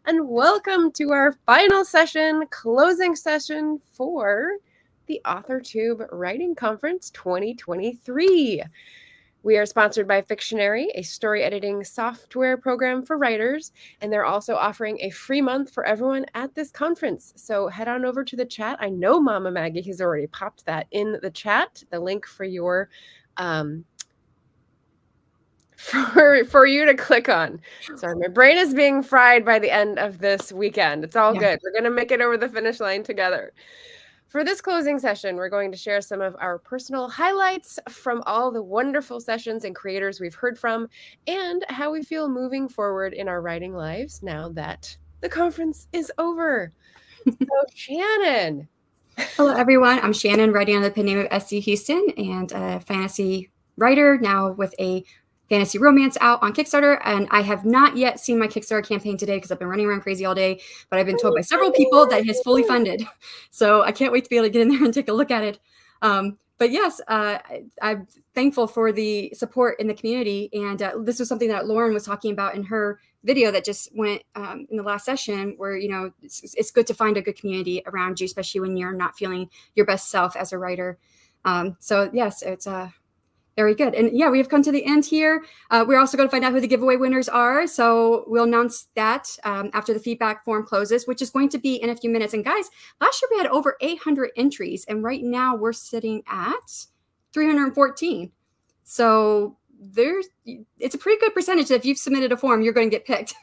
and welcome to our final session, closing session for the AuthorTube Writing Conference 2023. We are sponsored by Fictionary, a story editing software program for writers, and they're also offering a free month for everyone at this conference. So head on over to the chat. I know Mama Maggie has already popped that in the chat, the link for your for you to click on. Sorry, my brain is being fried by the end of this weekend. It's all good. We're going to make it over the finish line together. For this closing session, we're going to share some of our personal highlights from all the wonderful sessions and creators we've heard from, and how we feel moving forward in our writing lives now that the conference is over. So, Shannon. Hello, everyone. I'm Shannon, writing under the pen name of SC Houston, and a fantasy writer now with a fantasy romance out on Kickstarter. And I have not yet seen my Kickstarter campaign today because I've been running around crazy all day, but I've been told by several people that it is fully funded. So I can't wait to be able to get in there and take a look at it. But yes, I'm thankful for the support in the community. And this was something that Lauren was talking about in her video that just went in the last session, where, you know, it's good to find a good community around you, especially when you're not feeling your best self as a writer. So yes, it's very good. And yeah, we have come to the end here. We're also going to find out who the giveaway winners are. So we'll announce that after the feedback form closes, which is going to be in a few minutes. And guys, last year we had over 800 entries, and right now we're sitting at 314. So it's a pretty good percentage. If you've submitted a form, you're going to get picked.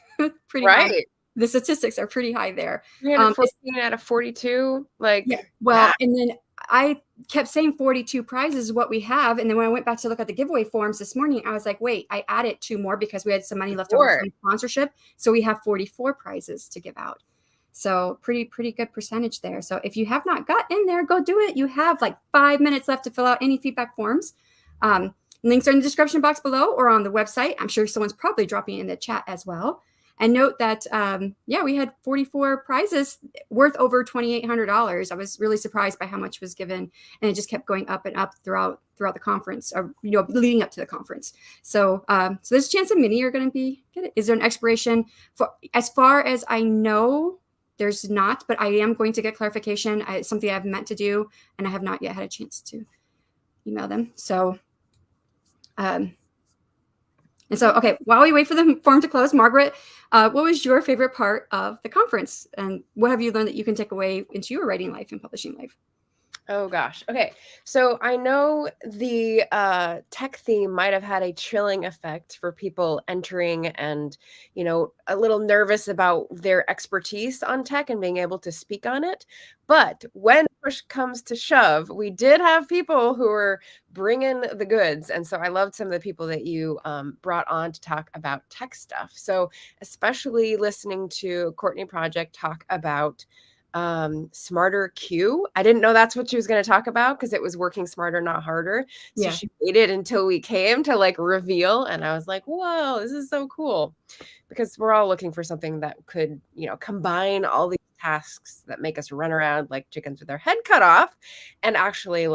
Pretty right. high. The statistics are pretty high there. 14 out of 42. Like, yeah. Well, and then I kept saying 42 prizes is what we have. And then when I went back to look at the giveaway forms this morning, I was like, wait, I added 2 more because we had some money left over from sponsorship. So we have 44 prizes to give out. So pretty good percentage there. So if you have not got in there, go do it. You have like 5 minutes left to fill out any feedback forms. Links are in the description box below or on the website. I'm sure someone's probably dropping in the chat as well. And note that, we had 44 prizes worth over $2,800. I was really surprised by how much was given, and it just kept going up and up throughout the conference, or leading up to the conference. So, so there's a chance that many are going to get it. Is there an expiration for? As far as I know, there's not, but I am going to get clarification. It's something I've meant to do, and I have not yet had a chance to email them. So. And so, okay, while we wait for the form to close, Margaret, what was your favorite part of the conference? And what have you learned that you can take away into your writing life and publishing life? Oh, gosh. Okay. So I know the tech theme might have had a chilling effect for people entering and, a little nervous about their expertise on tech and being able to speak on it. But when push comes to shove, we did have people who were bringing the goods. And so I loved some of the people that you brought on to talk about tech stuff. So especially listening to Courtney Project talk about Smarter Q. I didn't know that's what she was going to talk about because it was working smarter, not harder. So she waited until we came to reveal. And I was like, whoa, this is so cool. Because we're all looking for something that could, combine all these tasks that make us run around like chickens with their head cut off and actually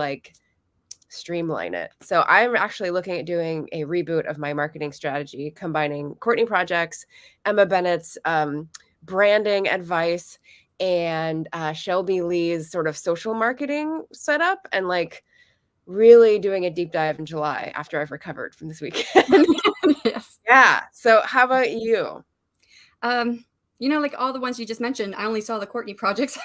streamline it. So I'm actually looking at doing a reboot of my marketing strategy, combining Courtney Project's, Emma Bennett's branding advice, and Shelby Lee's sort of social marketing setup, and really doing a deep dive in July after I've recovered from this weekend. Yes. Yeah. So how about you? All the ones you just mentioned, I only saw the Courtney projects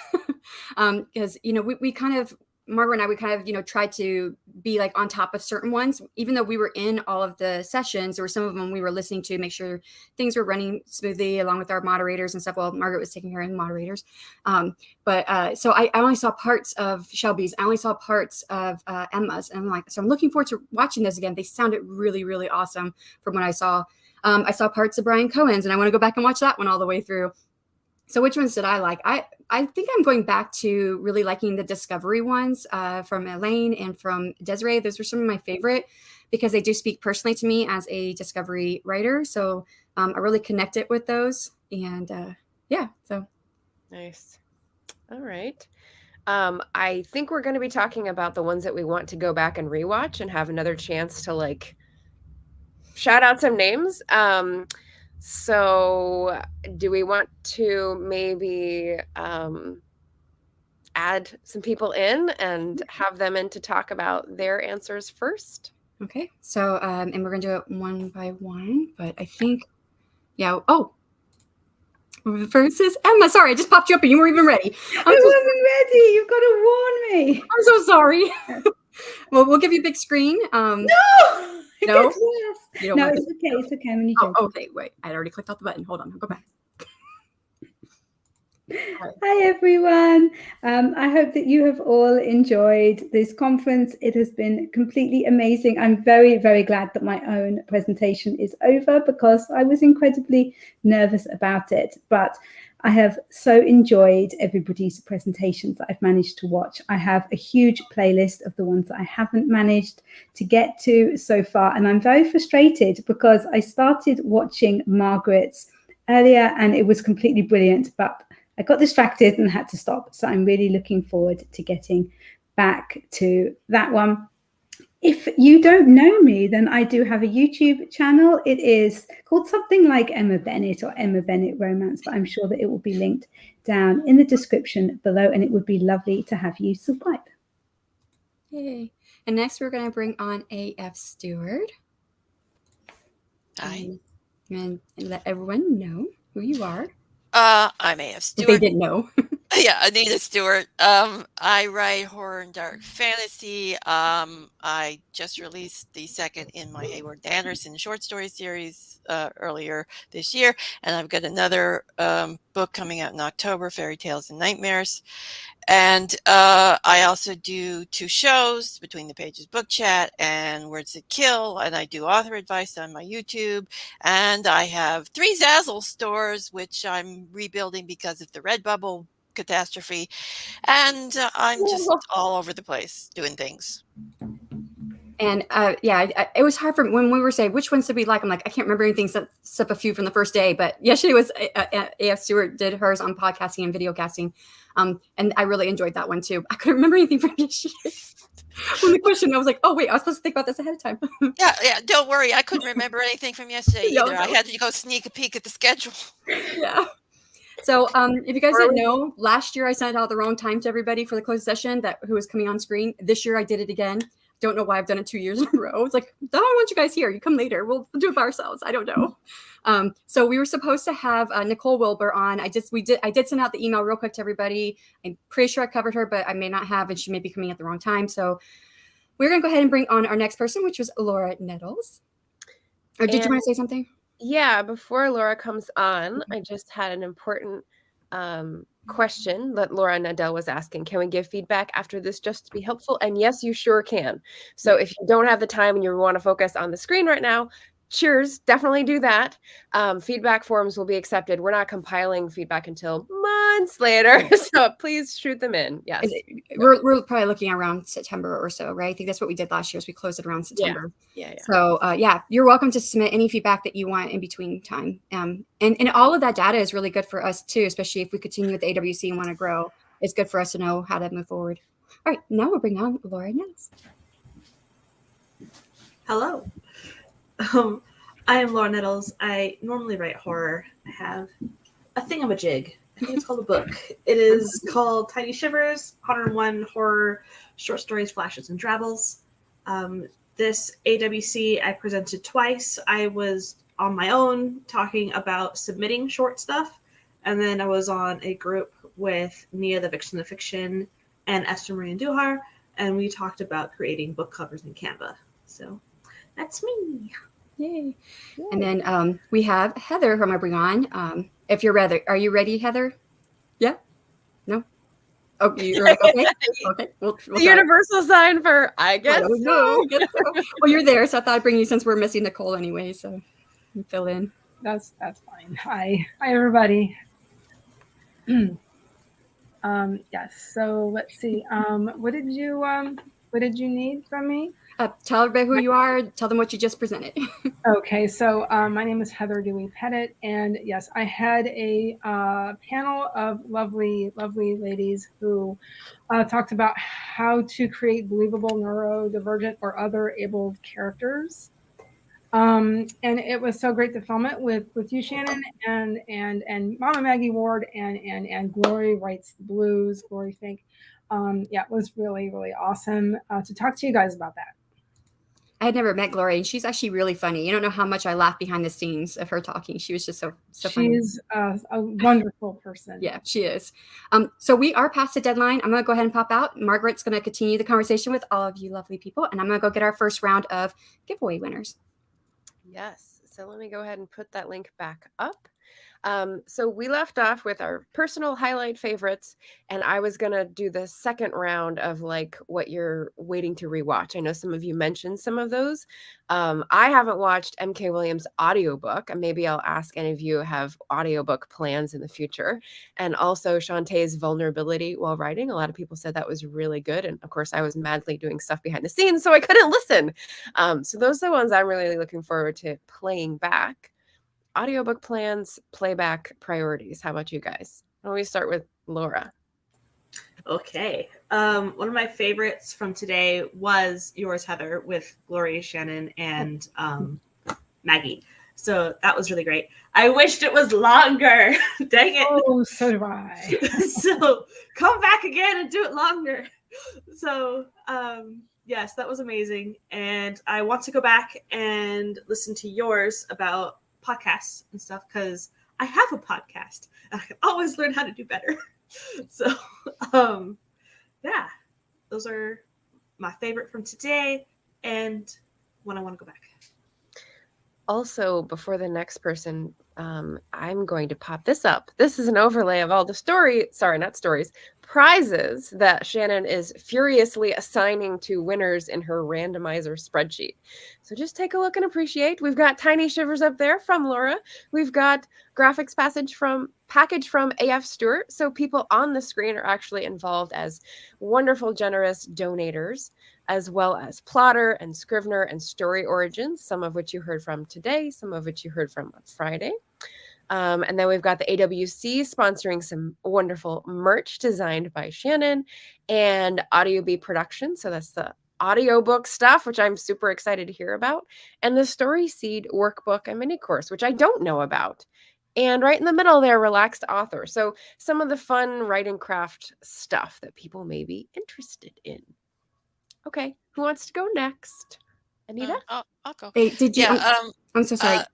because, we kind of, Margaret and I, we kind of, tried to be on top of certain ones, even though we were in all of the sessions. There were some of them we were listening to make sure things were running smoothly along with our moderators and stuff. Well, Margaret was taking care of moderators. So I only saw parts of Shelby's. I only saw parts of Emma's. And so I'm looking forward to watching those again. They sounded really, really awesome from what I saw. I saw parts of Brian Cohen's, and I want to go back and watch that one all the way through. So which ones did I like? I think I'm going back to really liking the discovery ones from Elaine and from Desiree. Those were some of my favorite because they do speak personally to me as a discovery writer. So I really connected with those. And so. Nice. All right. I think we're going to be talking about the ones that we want to go back and rewatch and have another chance to shout out some names. So do we want to maybe add some people in and have them in to talk about their answers first? Okay. So, and we're going to do it one by one, but I think, yeah. Oh, first is Emma. Sorry, I just popped you up and you weren't even ready. I wasn't ready. You've got to warn me. I'm so sorry. Well, we'll give you a big screen. No! No? You no, it's okay. It's okay. I'm oh, okay, wait. I already clicked off the button. Hold on. I'll go back. Hi, everyone. I hope that you have all enjoyed this conference. It has been completely amazing. I'm very, very glad that my own presentation is over because I was incredibly nervous about it. But I have so enjoyed everybody's presentations that I've managed to watch. I have a huge playlist of the ones that I haven't managed to get to so far. And I'm very frustrated because I started watching Margaret's earlier and it was completely brilliant. But I got distracted and had to stop. So I'm really looking forward to getting back to that one. If you don't know me, then I do have a YouTube channel. It is called something like Emma Bennett or Emma Bennett Romance, but I'm sure that it will be linked down in the description below, and it would be lovely to have you subscribe. Yay. And next we're going to bring on AF Stewart. Hi. And let everyone know who you are. I'm AF Stewart. They didn't know. Yeah, Anita Stewart. I write horror and dark fantasy. I just released the second in my Hayward Anderson short story series earlier this year, and I've got another book coming out in October, Fairy Tales and Nightmares. And I also do 2 shows, Between the Pages Book Chat and Words That Kill, and I do author advice on my YouTube. And I have 3 Zazzle stores, which I'm rebuilding because of the Redbubble catastrophe. And I'm just all over the place doing things. And it was hard for me when we were saying which ones did we like. I'm like, I can't remember anything except a few from the first day. But yesterday was AF Stewart did hers on podcasting and video casting. And I really enjoyed that one too. I couldn't remember anything from yesterday. From the question, I was like, oh wait, I was supposed to think about this ahead of time. Yeah, don't worry. I couldn't remember anything from yesterday either. I had to go sneak a peek at the schedule. Yeah. So if you guys didn't know, last year I sent out the wrong time to everybody for the closed session who was coming on screen. This year I did it again. Don't know why I've done it 2 years in a row. It's like, I don't want you guys here. You come later. We'll do it by ourselves. I don't know. So we were supposed to have Nicole Wilbur on. I did send out the email real quick to everybody. I'm pretty sure I covered her, but I may not have, and she may be coming at the wrong time. So we're going to go ahead and bring on our next person, which was Laura Nettles. Or did you want to say something? Yeah, before Laura comes on, I just had an important question that Laura Nadell was asking. Can we give feedback after this just to be helpful? And yes, you sure can. So if you don't have the time and you want to focus on the screen right now, cheers, definitely do that. Feedback forms will be accepted. We're not compiling feedback until months later, so please shoot them in. Yes, we're probably looking around September or so, right? I think that's what we did last year. We closed it around September. Yeah. So you're welcome to submit any feedback that you want in between time. And all of that data is really good for us too, especially if we continue with the AWC and want to grow. It's good for us to know how to move forward. All right, now we'll bring on Laura Nettles. Hello. I am Laura Nettles. I normally write horror. I have a thingamajig. I think it's called a book. It is called Tiny Shivers, 101 Horror Short Stories, Flashes, and Drabbles. This AWC I presented twice. I was on my own talking about submitting short stuff, and then I was on a group with Nia the Vixen of Fiction and Esther Marie Duhar, and we talked about creating book covers in Canva. So that's me. Yay. And then we have Heather, who I'm going to bring on. If you're ready. Are you ready, Heather? Yeah? No? Oh, you're ready? Okay. Okay. We'll the universal sign for, I guess. No. Well, you're there, so I thought I'd bring you since we're missing Nicole anyway, so you fill in. That's fine. Hi, everybody. Yes. So let's see. What did you need from me? Tell everybody who you are. Tell them what you just presented. Okay, so my name is Heather Dewey Pettit, and yes, I had a panel of lovely ladies who talked about how to create believable neurodivergent or other abled characters. And it was so great to film it with you, Shannon, and Mama Maggie Ward and Glory Writes the Blues, Glory Fink. Yeah, it was really, really awesome to talk to you guys about that. I had never met Glory, and she's actually really funny. You don't know how much I laughed behind the scenes of her talking. She was just so funny. She's a wonderful person. Yeah, she is. So we are past the deadline. I'm going to go ahead and pop out. Margaret's going to continue the conversation with all of you lovely people, and I'm going to go get our first round of giveaway winners. Yes. So let me go ahead and put that link back up. So we left off with our personal highlight favorites, and I was going to do the second round of like what you're waiting to rewatch. I know some of you mentioned some of those. I haven't watched M.K. Williams' audiobook, and maybe I'll ask any of you have audiobook plans in the future. And also Shantae's vulnerability while writing. A lot of people said that was really good. And of course, I was madly doing stuff behind the scenes, so I couldn't listen. So those are the ones I'm really looking forward to playing back. Audiobook plans, playback priorities. How about you guys? Why don't we start with Laura? Okay. One of my favorites from today was yours, Heather, with Gloria, Shannon, and Maggie. So that was really great. I wished it was longer. Dang it. Oh, so do I. So come back again and do it longer. So yes, that was amazing. And I want to go back and listen to yours about podcasts and stuff, because I have a podcast and I can always learn how to do better. So yeah, those are my favorite from today and when I want to go back. Also, before the next person, I'm going to pop this up. This is an overlay of all the prizes that Shannon is furiously assigning to winners in her randomizer spreadsheet. So just take a look and appreciate. We've got Tiny Shivers up there from Laura. We've got graphics package from AF Stewart. So people on the screen are actually involved as wonderful, generous donators, as well as Plotter and Scrivener and Story Origins, some of which you heard from today, some of which you heard from on Friday. And then we've got the AWC sponsoring some wonderful merch designed by Shannon, and Audio Bee Production. So that's the audiobook stuff, which I'm super excited to hear about, and the Story Seed workbook and mini course, which I don't know about. And right in the middle there, Relaxed Author. So some of the fun writing craft stuff that people may be interested in. Okay, who wants to go next? Anita? I'll go. Hey, did you? Yeah, I'm so sorry.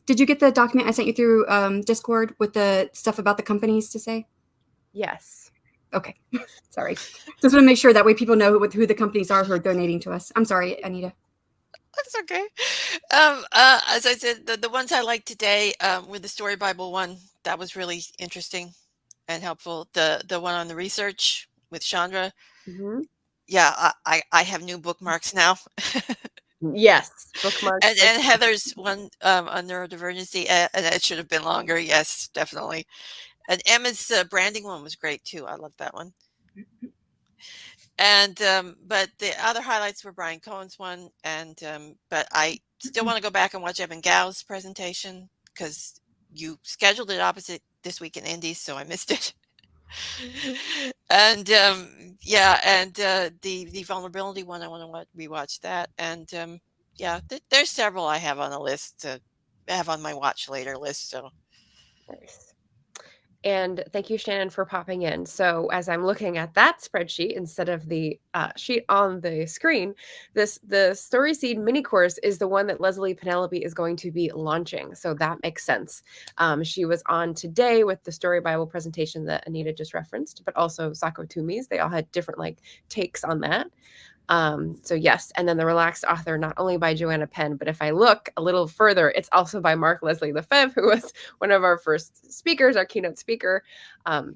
Did you get the document I sent you through Discord with the stuff about the companies to say? Yes. Okay. Sorry. Just want to make sure that way people know who the companies are who are donating to us. I'm sorry, Anita. That's okay. As I said, the ones I liked today were the Story Bible one. That was really interesting and helpful. The one on the research with Chandra. Mm-hmm. Yeah, I have new bookmarks now. Yes, bookmarks. And Heather's one on neurodivergency, and it should have been longer. Yes, definitely. And Emma's branding one was great too. I love that one. And but the other highlights were Brian Cohen's one, and but I still want to go back and watch Evan Gao's presentation, because you scheduled it opposite this week in Indies, so I missed it. And yeah, and the vulnerability one, I want to rewatch that. And yeah, there's several I have on the list to have on my watch later list. So nice. And thank you, Shannon, for popping in. So as I'm looking at that spreadsheet instead of the sheet on the screen, the Story Seed mini course is the one that Leslie Penelope is going to be launching. So that makes sense. She was on today with the Story Bible presentation that Anita just referenced, but also Sako Tumi's. They all had different takes on that. So yes, and then the Relaxed Author, not only by Joanna Penn, but if I look a little further, it's also by Mark Leslie Lefebvre, who was one of our first speakers, our keynote speaker.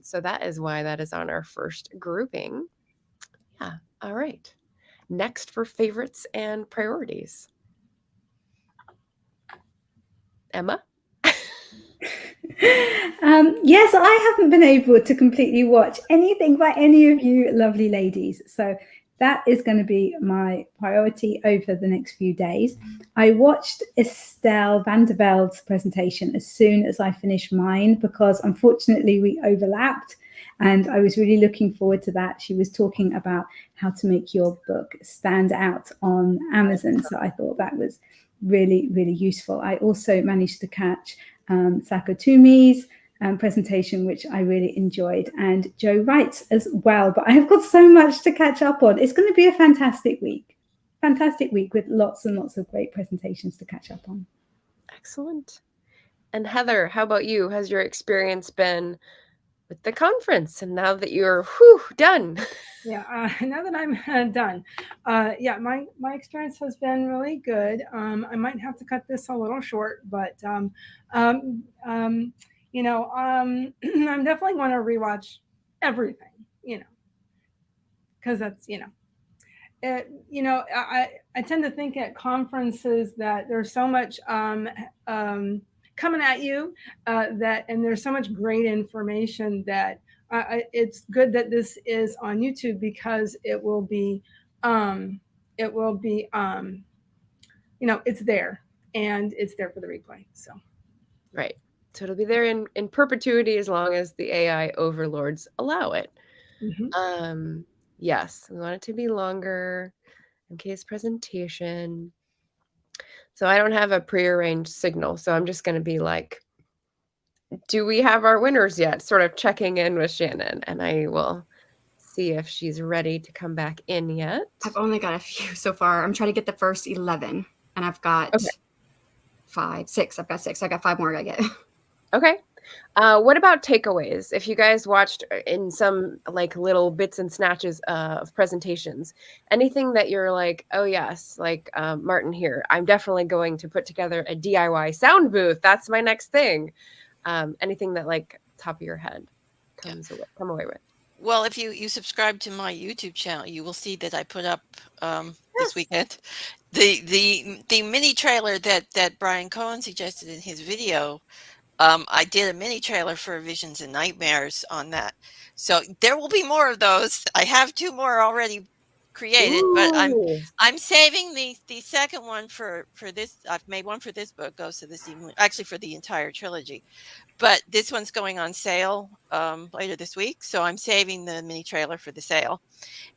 So that is why that is on our first grouping. Yeah, all right. Next for favorites and priorities. Emma? Yes, I haven't been able to completely watch anything by any of you lovely ladies. So that is going to be my priority over the next few days. I watched Estelle van der Veld's presentation as soon as I finished mine, because unfortunately we overlapped, and I was really looking forward to that. She was talking about how to make your book stand out on Amazon. So I thought that was really, really useful. I also managed to catch Sako Tumi's presentation, which I really enjoyed, and Joe Wright's as well. But I have got so much to catch up on. It's going to be a fantastic week with lots and lots of great presentations to catch up on. Excellent. And Heather, how about you? Has your experience been with the conference, and now that you're done? Yeah, now that I'm done, yeah, my experience has been really good. I might have to cut this a little short, but I'm definitely going to rewatch everything, because that's I tend to think at conferences that there's so much coming at you and there's so much great information that it's good that this is on YouTube, because it will be it's there, and it's there for the replay. So right, so it'll be there in perpetuity as long as the AI overlords allow it. Mm-hmm. Yes, we want it to be longer in case presentation. So I don't have a prearranged signal, so I'm just going to be like, do we have our winners yet? Sort of checking in with Shannon, and I will see if she's ready to come back in yet. I've only got a few so far. I'm trying to get the first 11, and I've got 6. I've got 6. I got 5 more I get. Okay. What about takeaways? If you guys watched in some like little bits and snatches of presentations, anything that you're like, oh yes, like Martin here, I'm definitely going to put together a DIY sound booth. That's my next thing. Anything that like top of your head come away with. Well, if you subscribe to my YouTube channel, you will see that I put up this weekend the mini trailer that Brian Cohen suggested in his video. I did a mini trailer for Visions and Nightmares on that. So there will be more of those. I have 2 more already created. Ooh. But I'm saving the second one for this. I've made one for this book, Ghosts of This Evening, actually for the entire trilogy. But this one's going on sale later this week. So I'm saving the mini trailer for the sale.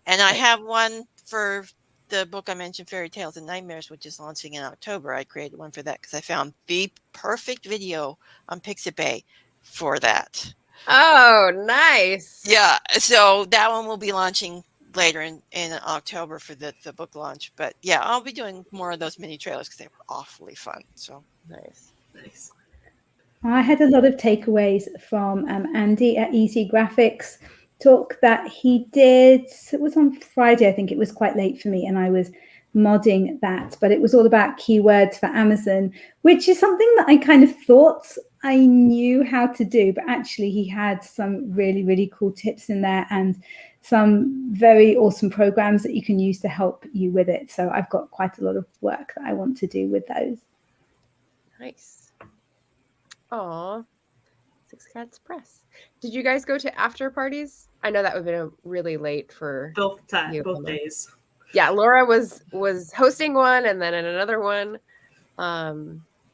And I have one for the book I mentioned, Fairy Tales and Nightmares, which is launching in October. I created one for that because I found the perfect video on Pixabay for that. Oh, nice. Yeah. So that one will be launching later in October for the book launch. But yeah, I'll be doing more of those mini trailers because they were awfully fun. So nice. I had a lot of takeaways from Andy at Easy Graphics talk that he did. It was on Friday. I think it was quite late for me, and I was modding that, but it was all about keywords for Amazon, which is something that I kind of thought I knew how to do, but actually he had some really, really cool tips in there and some very awesome programs that you can use to help you with it. So I've got quite a lot of work that I want to do with those. Nice. Aw, Six Cats Press. Did you guys go to after parties? I know that would have been really late for both days. Yeah, Laura was hosting one and then in another one.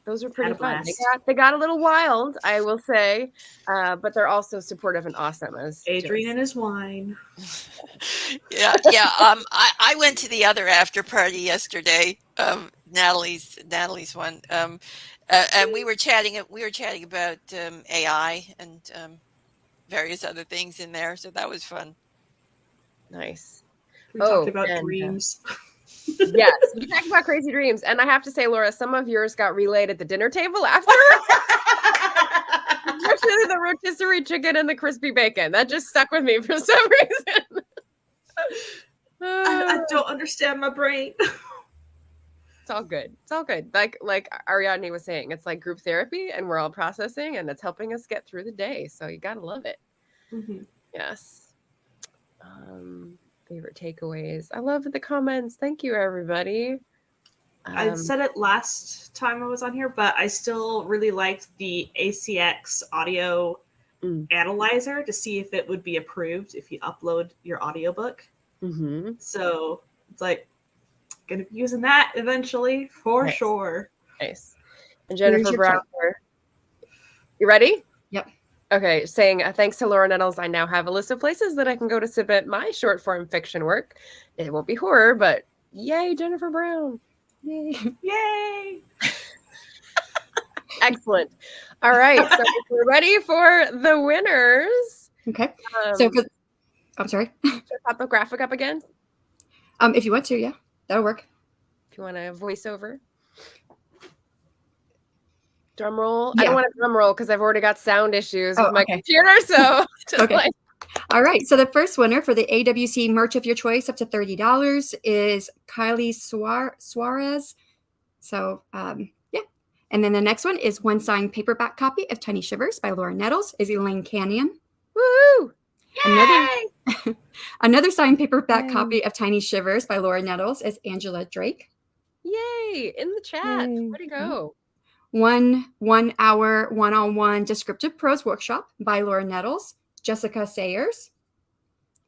Those were pretty fun. They got a little wild, I will say, but they're also supportive and awesome. As Adrian and his wine. Yeah. I went to the other after party yesterday. Natalie's one. And we were chatting about AI and various other things in there. So that was fun. Nice. We talked about dreams. Yes, we talked about crazy dreams. And I have to say, Laura, some of yours got relayed at the dinner table after. Especially the rotisserie chicken and the crispy bacon. That just stuck with me for some reason. I don't understand my brain. It's all good. It's all good. Like Ariadne was saying, it's like group therapy and we're all processing and it's helping us get through the day. So you got to love it. Mm-hmm. Yes. Favorite takeaways. I love the comments. Thank you, everybody. I said it last time I was on here, but I still really liked the ACX audio analyzer to see if it would be approved if you upload your audiobook. Mm-hmm. So it's like, gonna be using that eventually for sure. Nice. And Jennifer Brown, you ready? Yep. Okay, saying thanks to Laura Nettles, I now have a list of places that I can go to submit my short form fiction work. It won't be horror, but yay, Jennifer Brown. Yay. Yay! Excellent. All right. So we're ready for the winners. Okay. So I'm sorry. Should I pop a graphic up again? If you want to, yeah, that'll work. If you want a voiceover. Drum roll. Yeah. I don't want a drum roll because I've already got sound issues with my okay. computer. So just Okay. All right. So the first winner for the AWC merch of your choice, up to $30, is Kylie Suarez. So yeah. And then the next one is one signed paperback copy of Tiny Shivers by Laura Nettles, is Elaine Canyon. Woo! Another signed paperback copy of Tiny Shivers by Laura Nettles is Angela Drake. Yay! In the chat. Yay. Way to go. 1 hour one-on-one descriptive prose workshop by Laura Nettles, Jessica Sayers.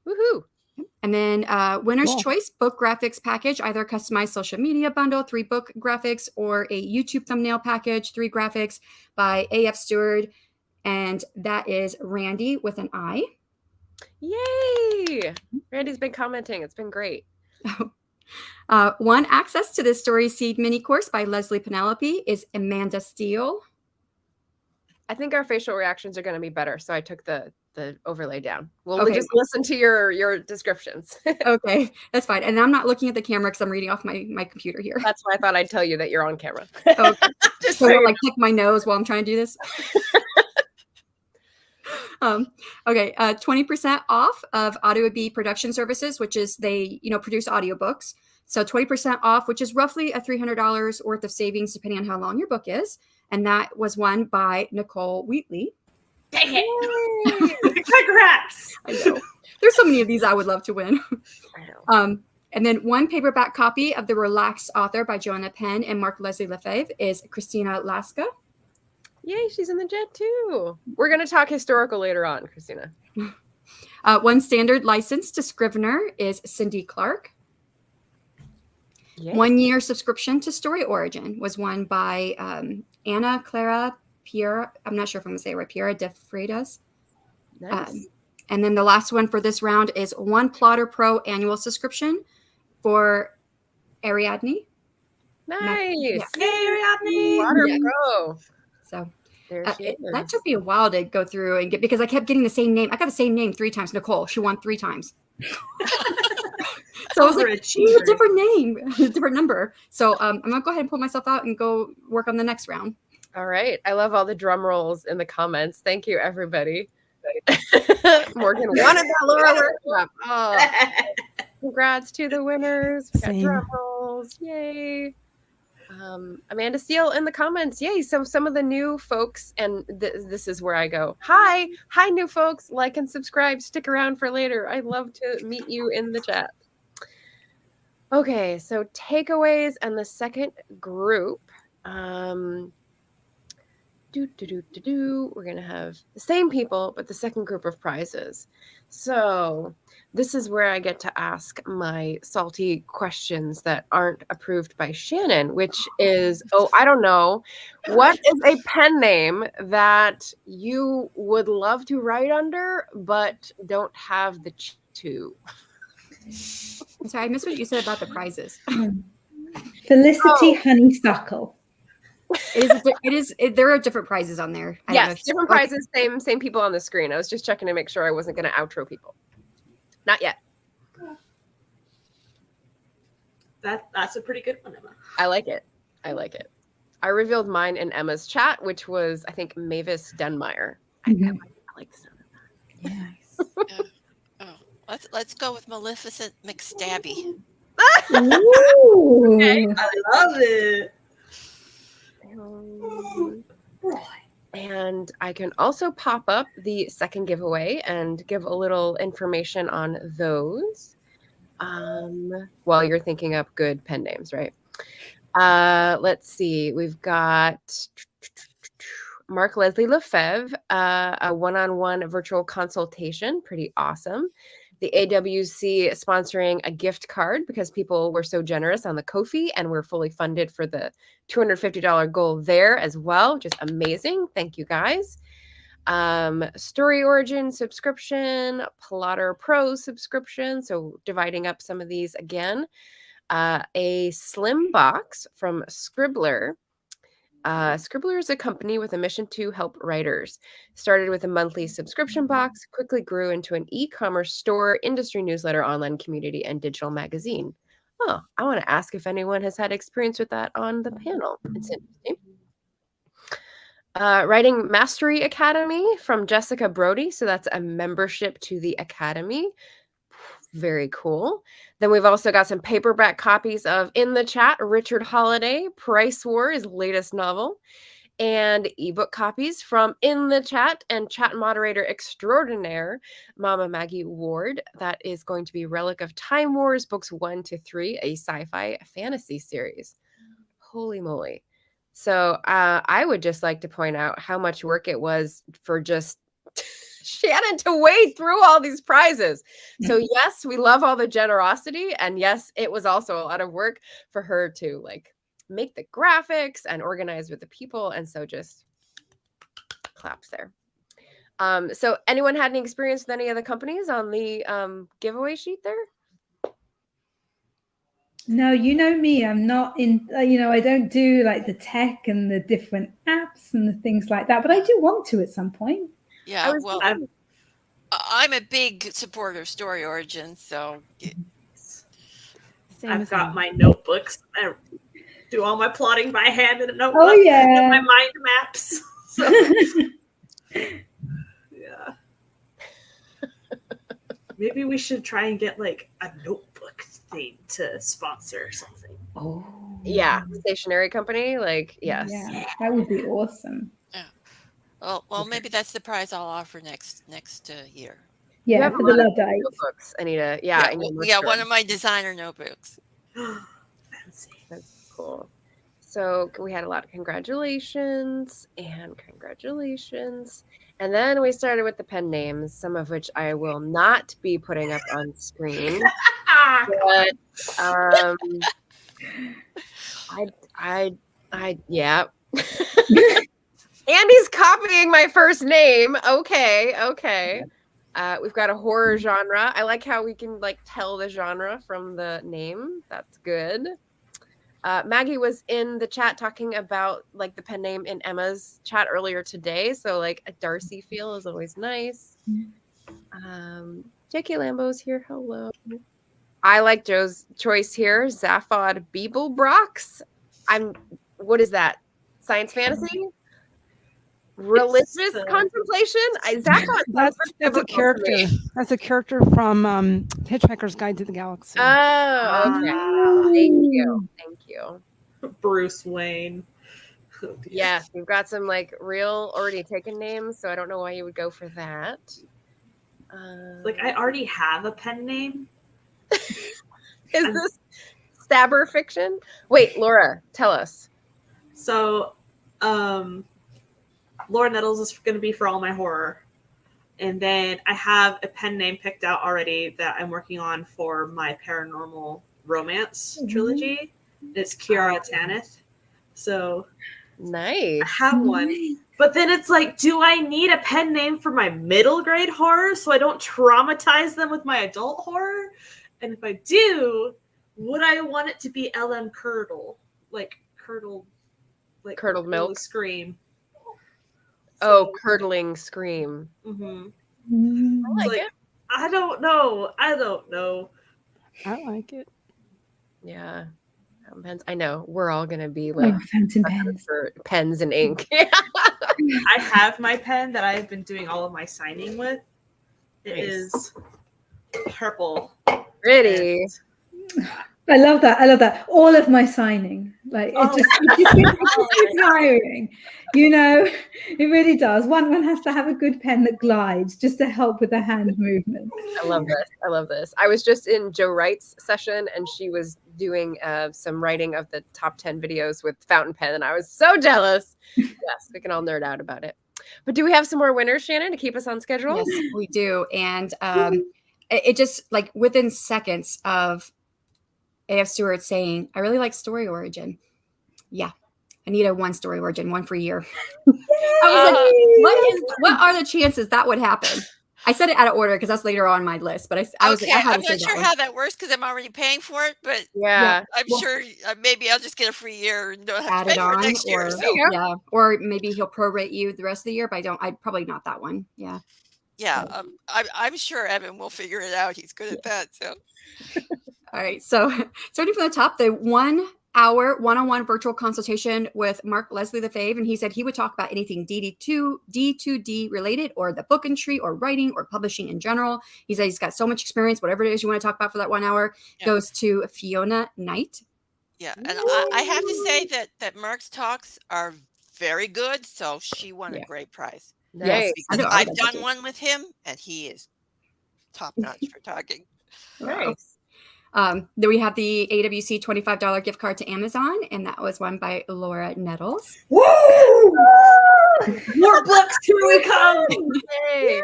Woohoo! And then winner's Cool. choice book graphics package, either a customized social media bundle, 3 book graphics, or a YouTube thumbnail package, 3 graphics by A.F. Stewart. And that is Randy with an I. Yay! Randy's been commenting. It's been great. One access to the Story Seed mini course by Leslie Penelope is Amanda Steele. I think our facial reactions are going to be better. So I took the overlay down. We'll Okay. just listen to your descriptions. Okay, that's fine. And I'm not looking at the camera because I'm reading off my computer here. That's why I thought I'd tell you that you're on camera. Okay. Just So so I you like click my nose while I'm trying to do this. Okay, 20% off of AWC production services, which is they produce audiobooks. So 20% off, which is roughly a $300 worth of savings depending on how long your book is. And that was won by Nicole Wheatley. Dang it! Congrats! I know. There's so many of these I would love to win. I know. And then one paperback copy of The Relaxed Author by Joanna Penn and Mark Leslie Lefebvre is Christina Laska. Yay, she's in the jet too. We're going to talk historical later on, Christina. One standard license to Scrivener is Cindy Clark. Yay. 1 year subscription to Story Origin was won by Anna Clara Pierre. I'm not sure if I'm going to say it right. Pierre de Freitas. Nice. And then the last one for this round is one Plotter Pro annual subscription for Ariadne. Nice. Yeah. Yay, Ariadne! Water Yeah. Pro. So There she is. that took me a while to go through and get, because I kept getting the same name. I got the same name 3 times. Nicole, she won 3 times. So I was like, Overachiever. a different name, a different number. So I'm going to go ahead and pull myself out and go work on the next round. All right. I love all the drum rolls in the comments. Thank you, everybody. Morgan wanted that Laura workshop. Oh, congrats to the winners. We got Same. drum rolls. Yay. Amanda Steele in the comments. Yay. So some of the new folks, and this is where I go. Hi, new folks. Like and subscribe. Stick around for later. I'd love to meet you in the chat. Okay, so takeaways and the second group. We're going to have the same people, but the second group of prizes. So this is where I get to ask my salty questions that aren't approved by Shannon, which is, I don't know. What is a pen name that you would love to write under, but don't have the to? I'm sorry, I missed what you said about the prizes. Felicity Honeysuckle. There are different prizes on there. I don't know Yes, if- different prizes, same people on the screen. I was just checking to make sure I wasn't going to outro people. Not yet. That's a pretty good one, Emma. I like it. I revealed mine in Emma's chat, which was, I think, Mavis Denmeyer. I like the sound of that. Yes. Let's go with Maleficent McStabby. Ooh. Okay. I love it. And I can also pop up the second giveaway and give a little information on those while you're thinking up good pen names, right? Let's see. We've got Mark Leslie Lefebvre, a one-on-one virtual consultation. Pretty awesome. The AWC sponsoring a gift card because people were so generous on the Ko-fi, and we're fully funded for the $250 goal there as well. Just amazing. Thank you, guys. Story Origin subscription, Plotter Pro subscription. So dividing up some of these again. a slim box from Scribbler. Scribbler is a company with a mission to help writers. Started with a monthly subscription box, quickly grew into an e-commerce store, industry newsletter, online community, and digital magazine. Oh, I want to ask if anyone has had experience with that on the panel. It's interesting. Writing Mastery Academy from Jessica Brody. So that's a membership to the Academy. Very cool. Then we've also got some paperback copies of In the Chat, Richard Holiday, Price War, his latest novel, and ebook copies from In the Chat and chat moderator extraordinaire, Mama Maggie Ward. That is going to be Relic of Time Wars, books 1 to 3, a sci-fi fantasy series. Holy moly. So I would just like to point out how much work it was for just Shannon to wade through all these prizes. So yes, we love all the generosity. And yes, it was also a lot of work for her to like make the graphics and organize with the people. And so just claps there. So anyone had any experience with any of the companies on the giveaway sheet there? No, you know me, I'm not in, I don't do like the tech and the different apps and the things like that, but I do want to at some point. Yeah, well, I'm a big supporter of Story Origin, so I've got my notebooks. I do all my plotting by hand in a notebook. Oh, yeah. And my mind maps. So, yeah. Maybe we should try and get like a notebook thing to sponsor something. Oh. Yeah, stationery company, like, yes. Yeah, that would be awesome. Well, maybe that's the prize I'll offer next year. Yeah, for the Luddite notebooks. Anita. One of my designer notebooks. Fancy. That's cool. So we had a lot of congratulations. And then we started with the pen names, some of which I will not be putting up on screen. But yeah. Andy's copying my first name. Okay. We've got a horror genre. I like how we can like tell the genre from the name. That's good. Maggie was in the chat talking about like the pen name in Emma's chat earlier today. So like a Darcy feel is always nice. J.K. Lambo's here. Hello. I like Joe's choice here. Zaphod Beeblebrox. What is that? Science fantasy? Religious contemplation? That's a character. That's a character from Hitchhiker's Guide to the Galaxy. Oh, okay. Thank you. Bruce Wayne. Yeah, we've got some like real already taken names, so I don't know why you would go for that. Like I already have a pen name. Is this stabber fiction? Wait, Laura, tell us. So, Laura Nettles is going to be for all my horror. And then I have a pen name picked out already that I'm working on for my paranormal romance trilogy. It's Kiara Tanith. So nice. I have one. But then it's like, do I need a pen name for my middle grade horror so I don't traumatize them with my adult horror? And if I do, would I want it to be LM Curdle? Like curdled milk? Scream. Oh, curdling scream. Mm-hmm. I like it. I don't know. I like it. Yeah. Pens. I know. We're all going to be like for pens and ink. I have my pen that I've been doing all of my signing with. It is purple. Pretty. I love that. All of my signing, like it just tiring. It really does. One has to have a good pen that glides just to help with the hand movement. I love this. I was just in Joe Wright's session, and she was doing some writing of the top 10 videos with fountain pen, and I was so jealous. Yes, we can all nerd out about it. But do we have some more winners, Shannon, to keep us on schedule? Yes, we do. And it just like within seconds of A.F. Stewart saying, I really like Story Origin. Yeah. I need a one Story Origin, one for a year. I was like, what are the chances that would happen? I said it out of order because that's later on my list, but I was Okay, like, I had I'm to say not that sure one. how that works because I'm already paying for it, but Yeah. I'm Well- sure maybe I'll just get a free year and don't have Add to it pay for it on, next year. or So There you go. yeah, or maybe he'll prorate you the rest of the year, but I'd probably not that one. Yeah. yeah, I'm sure Evan will figure it out. He's good at that. So All right. So starting from the top, the 1 hour one-on-one virtual consultation with Mark Leslie the Fave, and he said he would talk about anything D2D related, or the book entry, or writing, or publishing in general. He said he's got so much experience. Whatever it is you want to talk about for that 1 hour goes to Fiona Knight. yeah, and I have to say that Mark's talks are very good. So she won a great prize. Nice. Because I've done one with him, and he is top notch for talking. Nice. Then we have the AWC $25 gift card to Amazon, and that was won by Laura Nettles. Woo! More books, here we come. Yay.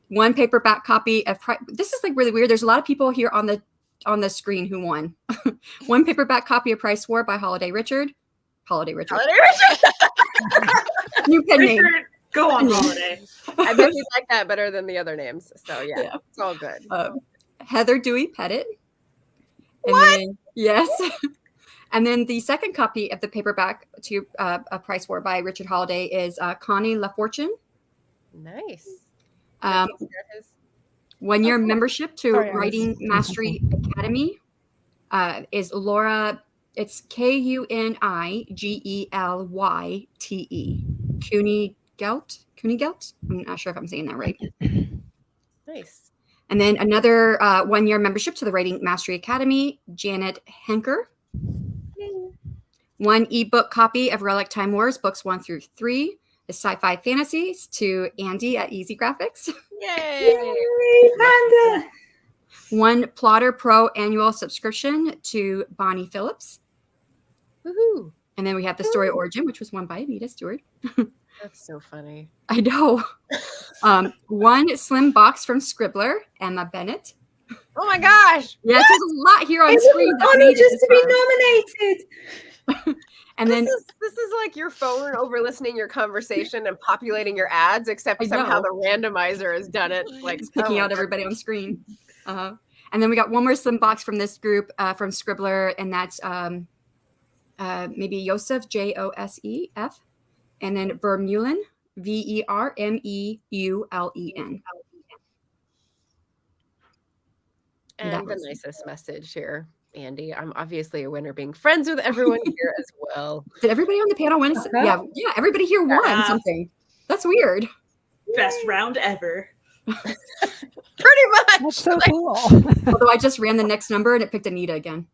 One paperback copy of this is like really weird. There's a lot of people here on the screen who won. One paperback copy of Price War by Holiday Richard. Holiday Richard. New pen name. Richard, go on holiday. I bet you like that better than the other names. So yeah. It's all good. Heather Dewey Pettit. And yes. And then the second copy of the paperback to A Price War by Richard Holiday is Connie LaFortune. Nice. 1 year membership to Sorry, Writing Mastery Academy is Laura. It's Kunigelyte. Kunigelt. I'm not sure if I'm saying that right. Nice. And then another 1 year membership to the Writing Mastery Academy, Janet Henker. 1 ebook copy of Relic Time Wars, books 1 through 3, the sci-fi fantasies, to Andy at Easy Graphics. Yay. Panda. 1 Plotter Pro annual subscription to Bonnie Phillips. Woohoo. And then we have the Story Origin, which was won by Anita Stewart. That's so funny. I know. 1 slim box from Scribbler, Emma Bennett. Oh my gosh. Yes, there's a lot here on It screen. was an honor just to be nominated. And then This is like your phone over listening your conversation and populating your ads, except I somehow know. the randomizer has done it. Like picking out everybody on screen. And then we got 1 more slim box from this group from Scribbler, and that's maybe Josef, Josef, and then Vermeulen, Vermeulen. And the nicest message here, Andy. I'm obviously a winner, being friends with everyone here as well. Did everybody on the panel win? Yeah, everybody here won something. That's weird. Best round ever. Pretty much. That's so cool. Although I just ran the next number and it picked Anita again.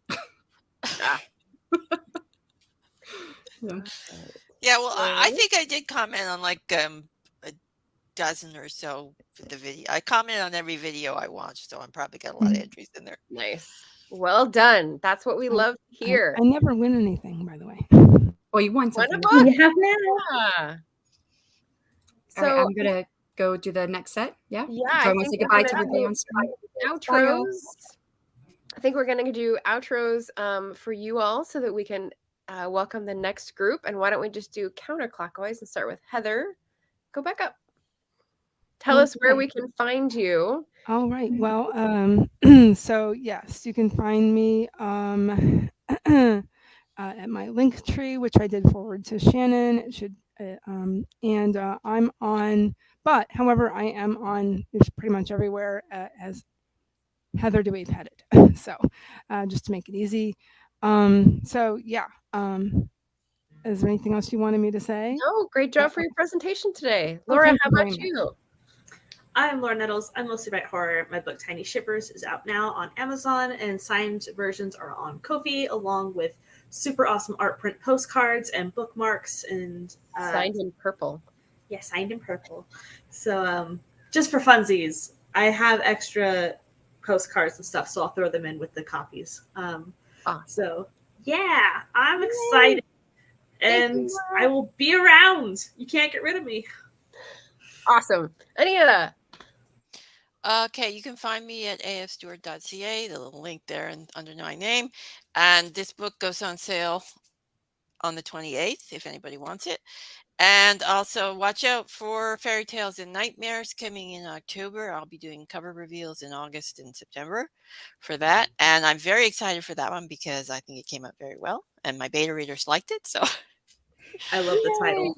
Yeah, well, I think I did comment on like a dozen or so for the video. I commented on every video I watched, so I'm probably got a lot of entries in there. Nice. Well done. That's what we love to hear. I never win anything, by the way. Well, you won something. You have now. Yeah. So all right, I'm gonna go do the next set. Yeah. Yeah. So I want to say goodbye to everybody on screen. Outros. I think we're gonna do outros for you all so that we can welcome the next group. And why don't we just do counterclockwise and start with Heather? Go back up. Tell us where we can find you. All right. Well, so yes, you can find me at my link tree, which I did forward to Shannon. It should, and I'm on. But however, I am on. It's pretty much everywhere as Heather Dewey Pettit. So just to make it easy. So yeah. Is there anything else you wanted me to say? No, great job for your presentation today. Laura, how about you? I'm Laura Nettles. I mostly write horror. My book Tiny Shippers is out now on Amazon, and signed versions are on Ko-fi, along with super awesome art print postcards and bookmarks, and Signed in purple. Yeah, signed in purple. So just for funsies, I have extra postcards and stuff, so I'll throw them in with the copies. So yeah, I'm excited, and I will be around. You can't get rid of me. Awesome. Anita. Okay, you can find me at afstewart.ca, the little link there under my name. And this book goes on sale on the 28th, if anybody wants it. And also watch out for Fairy Tales and Nightmares coming in October. I'll be doing cover reveals in August and September for that. And I'm very excited for that one because I think it came out very well and my beta readers liked it. So I love the title.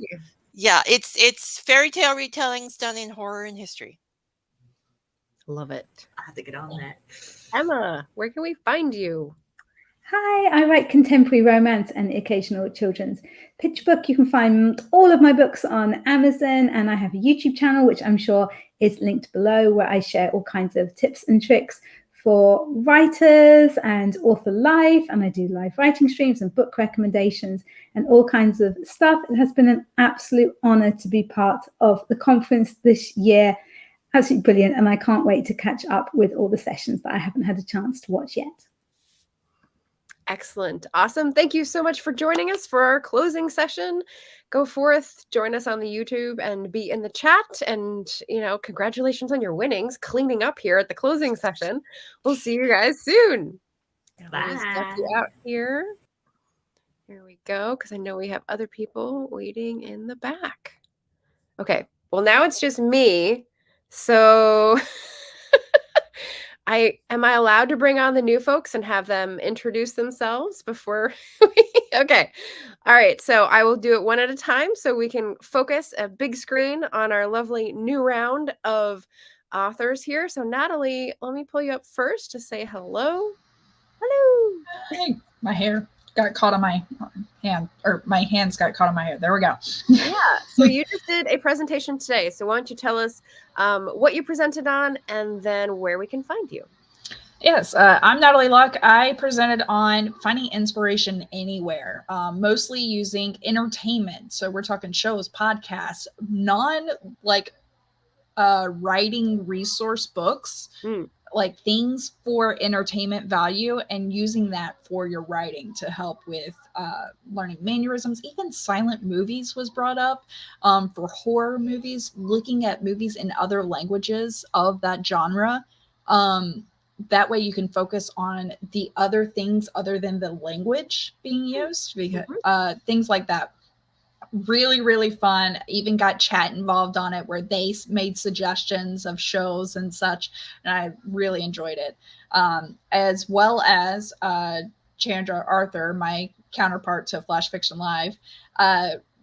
yeah, it's fairy tale retellings done in horror and history. Love it. I have to get on that. Emma, where can we find you? Hi, I write contemporary romance and occasional children's picture book. You can find all of my books on Amazon, and I have a YouTube channel, which I'm sure is linked below, where I share all kinds of tips and tricks for writers and author life, and I do live writing streams and book recommendations and all kinds of stuff. It has been an absolute honor to be part of the conference this year. Absolutely brilliant, and I can't wait to catch up with all the sessions that I haven't had a chance to watch yet. Excellent. Awesome. Thank you so much for joining us for our closing session. Go forth, join us on the YouTube and be in the chat. And, congratulations on your winnings, cleaning up here at the closing session. We'll see you guys soon. Let me step you out here. Here we go, because I know we have other people waiting in the back. Okay. Well, now it's just me. So... am I allowed to bring on the new folks and have them introduce themselves before okay. All right. So I will do it one at a time so we can focus a big screen on our lovely new round of authors here. So Natalie, let me pull you up first to say hello. Hello. Hey, my hair got caught on my hand, or my hands got caught on my hair. There we go. Yeah. So you just did a presentation today. So why don't you tell us what you presented on and then where we can find you? Yes, I'm Natalie Luck. I presented on finding inspiration anywhere, mostly using entertainment. So we're talking shows, podcasts, writing resource books, like things for entertainment value, and using that for your writing to help with learning mannerisms. Even silent movies was brought up for horror movies, looking at movies in other languages of that genre. That way you can focus on the other things other than the language being used, because things like that. Really, really fun. Even got chat involved on it where they made suggestions of shows and such. And I really enjoyed it. As well as Chandra Arthur, my counterpart to Flash Fiction Live.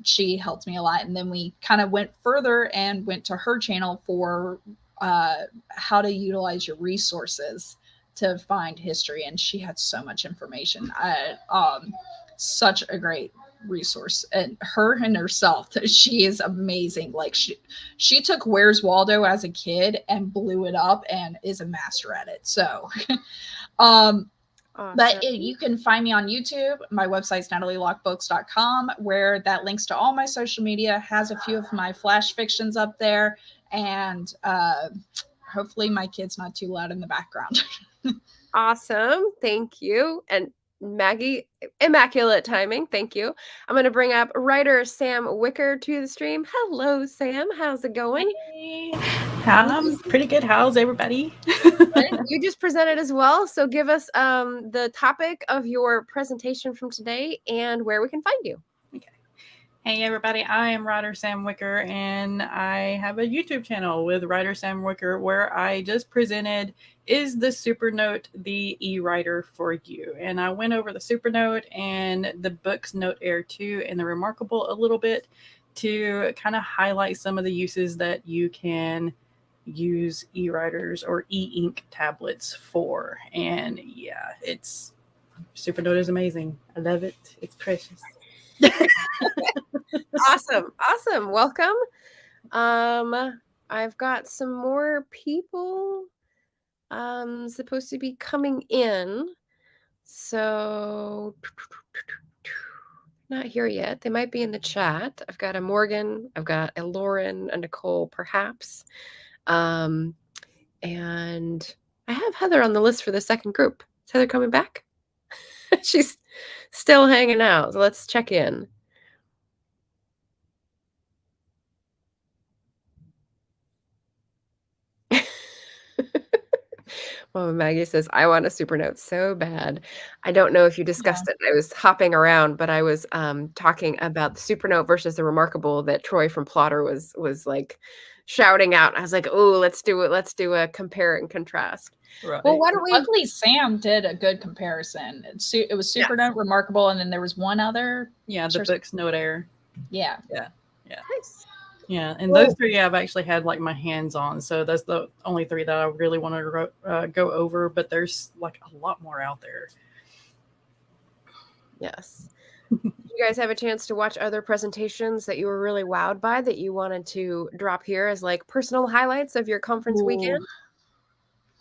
She helped me a lot. And then we kind of went further and went to her channel for how to utilize your resources to find history. And she had so much information. Such a great resource, and her and herself, she is amazing. Like she took Where's Waldo as a kid and blew it up and is a master at it. So awesome. But you can find me on YouTube. My website's natalielockbooks.com, where that links to all my social media, has a few of my flash fictions up there, and hopefully my kid's not too loud in the background. Awesome. Thank you. And Maggie, immaculate timing. Thank you. I'm going to bring up writer Sam Wicker to the stream. Hello, Sam. How's it going? Hey. Pretty good. How's everybody? You just presented as well. So give us the topic of your presentation from today and where we can find you. Okay. Hey, everybody. I am writer Sam Wicker, and I have a YouTube channel with writer Sam Wicker where I just presented Is the Supernote the e-writer for you? And I went over the Supernote and the book's Note Air 2 and the Remarkable a little bit to kind of highlight some of the uses that you can use e-writers or e-ink tablets for. And yeah, Supernote is amazing. I love it. It's precious. Awesome. Welcome. I've got some more people supposed to be coming in, so not here yet. They might be in the chat. I've got a Morgan, I've got a Lauren, a Nicole, perhaps, and I have Heather on the list for the second group. Is Heather coming back? She's still hanging out, so let's check in. Oh, Maggie says, I want a super note so bad. I don't know if you discussed it. I was hopping around, but I was talking about the super note versus the remarkable that Troy from Plotter was like shouting out. I was like, oh, let's do it. Let's do a compare and contrast. Right. Well, luckily Sam did a good comparison. It was super note, remarkable, and then there was one other. Yeah, the book's Note Air. Yeah. Nice. Yeah, and those three I've actually had like my hands on, so that's the only three that I really want to go over. But there's like a lot more out there. Yes. You guys have a chance to watch other presentations that you were really wowed by that you wanted to drop here as like personal highlights of your conference weekend?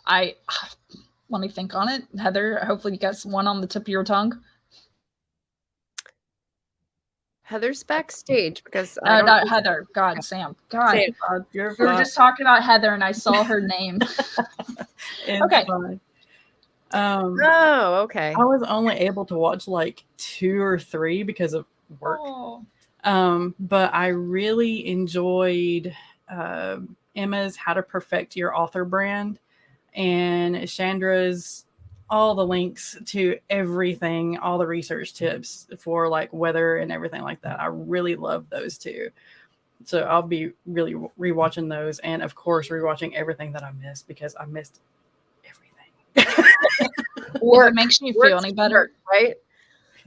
Let me think on it. Heather, hopefully you got one on the tip of your tongue. Heather's backstage because not Heather. God, Sam. God, we were just talking about Heather, and I saw her name. Okay. Okay. I was only able to watch like 2 or 3 because of work. But I really enjoyed Emma's How to Perfect Your Author Brand and Chandra's all the links to everything, all the research tips for like weather and everything like that. I really love those two. So I'll be really rewatching those, and of course rewatching everything that I missed because I missed everything. Or if it makes you feel any better, right?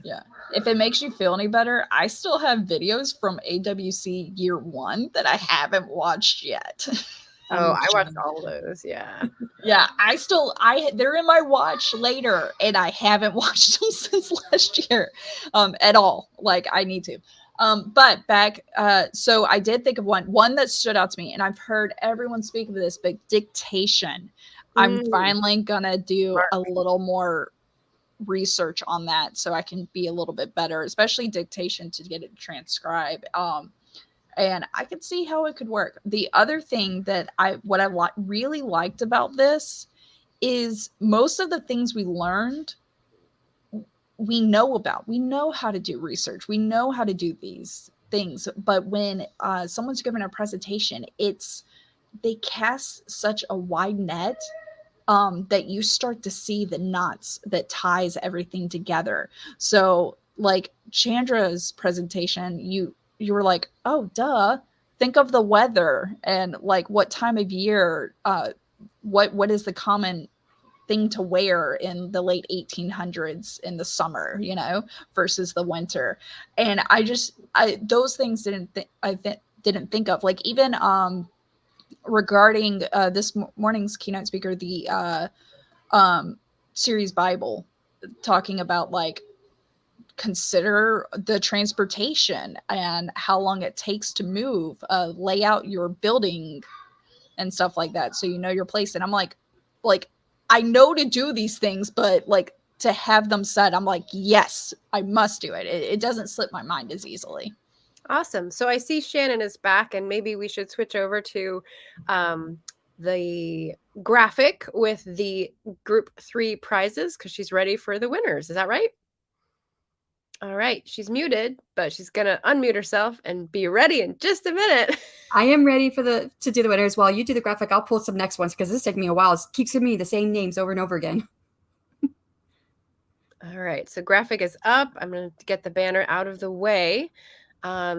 Yeah. If it makes you feel any better, I still have videos from AWC year 1 that I haven't watched yet. Oh, I watched all those. Yeah. Yeah, they're in my watch later, and I haven't watched them since last year at all. Like, I need to. But back, so I did think of one that stood out to me, and I've heard everyone speak of this, but dictation. I'm finally gonna do a little more research on that so I can be a little bit better, especially dictation to get it transcribed. And I could see how it could work. The other thing that I really liked about this is most of the things we learned, we know about. We know how to do research. We know how to do these things. But when someone's giving a presentation, they cast such a wide net that you start to see the knots that ties everything together. So like Chandra's presentation, you were like, oh, duh, think of the weather and like what time of year, what is the common thing to wear in the late 1800s in the summer, versus the winter. And those things I didn't think of, like even regarding this morning's keynote speaker, the series Bible, talking about like consider the transportation and how long it takes to move, lay out your building and stuff like that, so you know your place. And I'm like I know to do these things, but like to have them said, I'm like, yes, I must do it. It doesn't slip my mind as easily. Awesome. So I see Shannon is back, and maybe we should switch over to the graphic with the group 3 prizes because she's ready for the winners. Is that right? All right. She's muted, but she's going to unmute herself and be ready in just a minute. I am ready to do the winners. While you do the graphic, I'll pull some next ones because this is taking me a while. It keeps giving me the same names over and over again. All right. So graphic is up. I'm going to get the banner out of the way.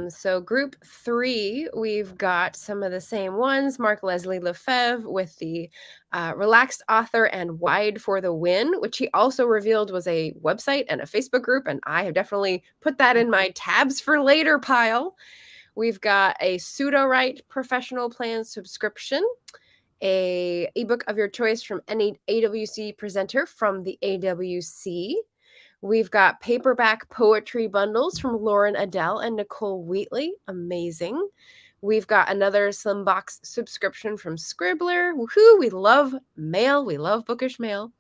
So group 3, we've got some of the same ones. Mark Leslie Lefebvre with the Relaxed Author and Wide for the Win, which he also revealed was a website and a Facebook group. And I have definitely put that in my tabs for later pile. We've got a pseudo-write professional plan subscription, a ebook of your choice from any AWC presenter from the AWC. We've got paperback poetry bundles from Lauren Adele and Nicole Wheatley. Amazing. We've got another Slim Box subscription from Scribbler. Woohoo! We love mail. We love bookish mail.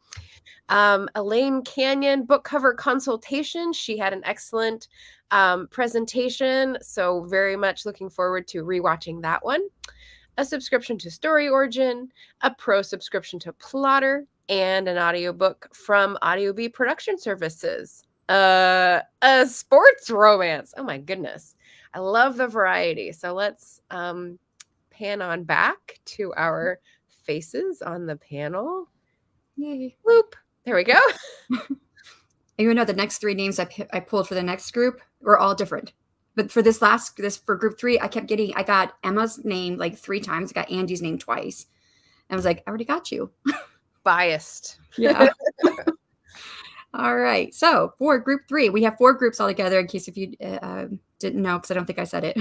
Elaine Canyon book cover consultation. She had an excellent presentation, so very much looking forward to rewatching that one. A subscription to Story Origin, a pro subscription to Plotter, and an audiobook from AudioB Production Services. A sports romance. Oh my goodness. I love the variety. So let's pan on back to our faces on the panel. Yay. Whoop. There we go. And you know, the next 3 names I pulled for the next group were all different. But for this for group 3, I got Emma's name like 3 times. I got Andy's name twice. And I was like, I already got you. Biased. Yeah. All right. So for group 3, we have 4 groups altogether, in case if you didn't know, because I don't think I said it.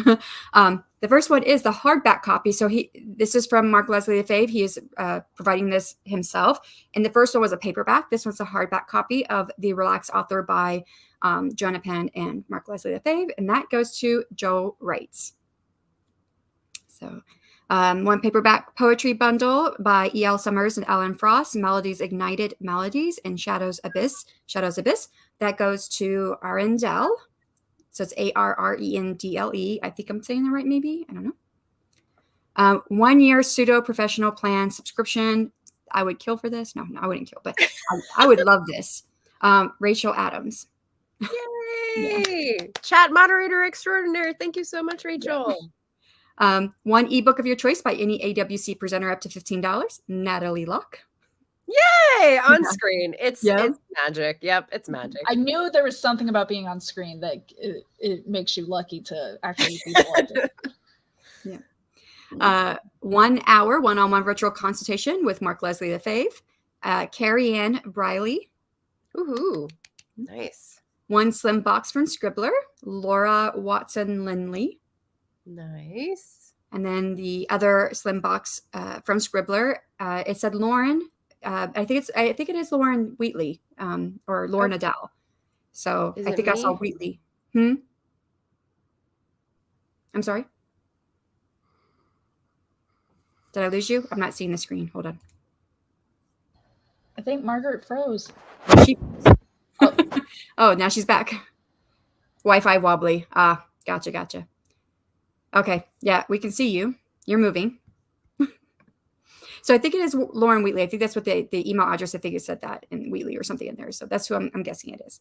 The first one is the hardback copy. So this is from Mark Leslie Lefebvre. He is providing this himself. And the first one was a paperback. This one's a hardback copy of The Relaxed Author by Jonah Penn and Mark Leslie Lefebvre. And that goes to Joe Wrights. So one paperback poetry bundle by E.L. Summers and Alan Frost, Melodies Ignited Melodies and Shadows Abyss. That goes to Arendelle. So it's Arrendle. I think I'm saying that right, maybe. I don't know. 1 year pseudo professional plan subscription. I would kill for this. No, I wouldn't kill, but I would love this. Rachel Adams. Yay! Yeah. Chat moderator extraordinaire. Thank you so much, Rachel. Yeah. 1 ebook of your choice by any AWC presenter up to $15. Natalie Locke. Yay! On screen. It's magic. Yep, it's magic. I knew there was something about being on screen that it makes you lucky to actually be watching. Yeah. 1 hour one-on-one virtual consultation with Mark Leslie Lefebvre. Carrie Ann Briley. Ooh, nice. 1 slim box from Scribbler. Laura Watson Lindley. Nice. And then the other slim box from Scribbler. It said Lauren. I think it is Lauren Wheatley, or Lauren Adele. So I think I saw Wheatley. I'm sorry. Did I lose you? I'm not seeing the screen. Hold on. I think Margaret froze. Oh, now she's back. Wi-Fi wobbly. Gotcha. Okay. Yeah, we can see you. You're moving. So I think it is Lauren Wheatley. I think that's what the email address, I think it said that in Wheatley or something in there. So that's who I'm guessing it is.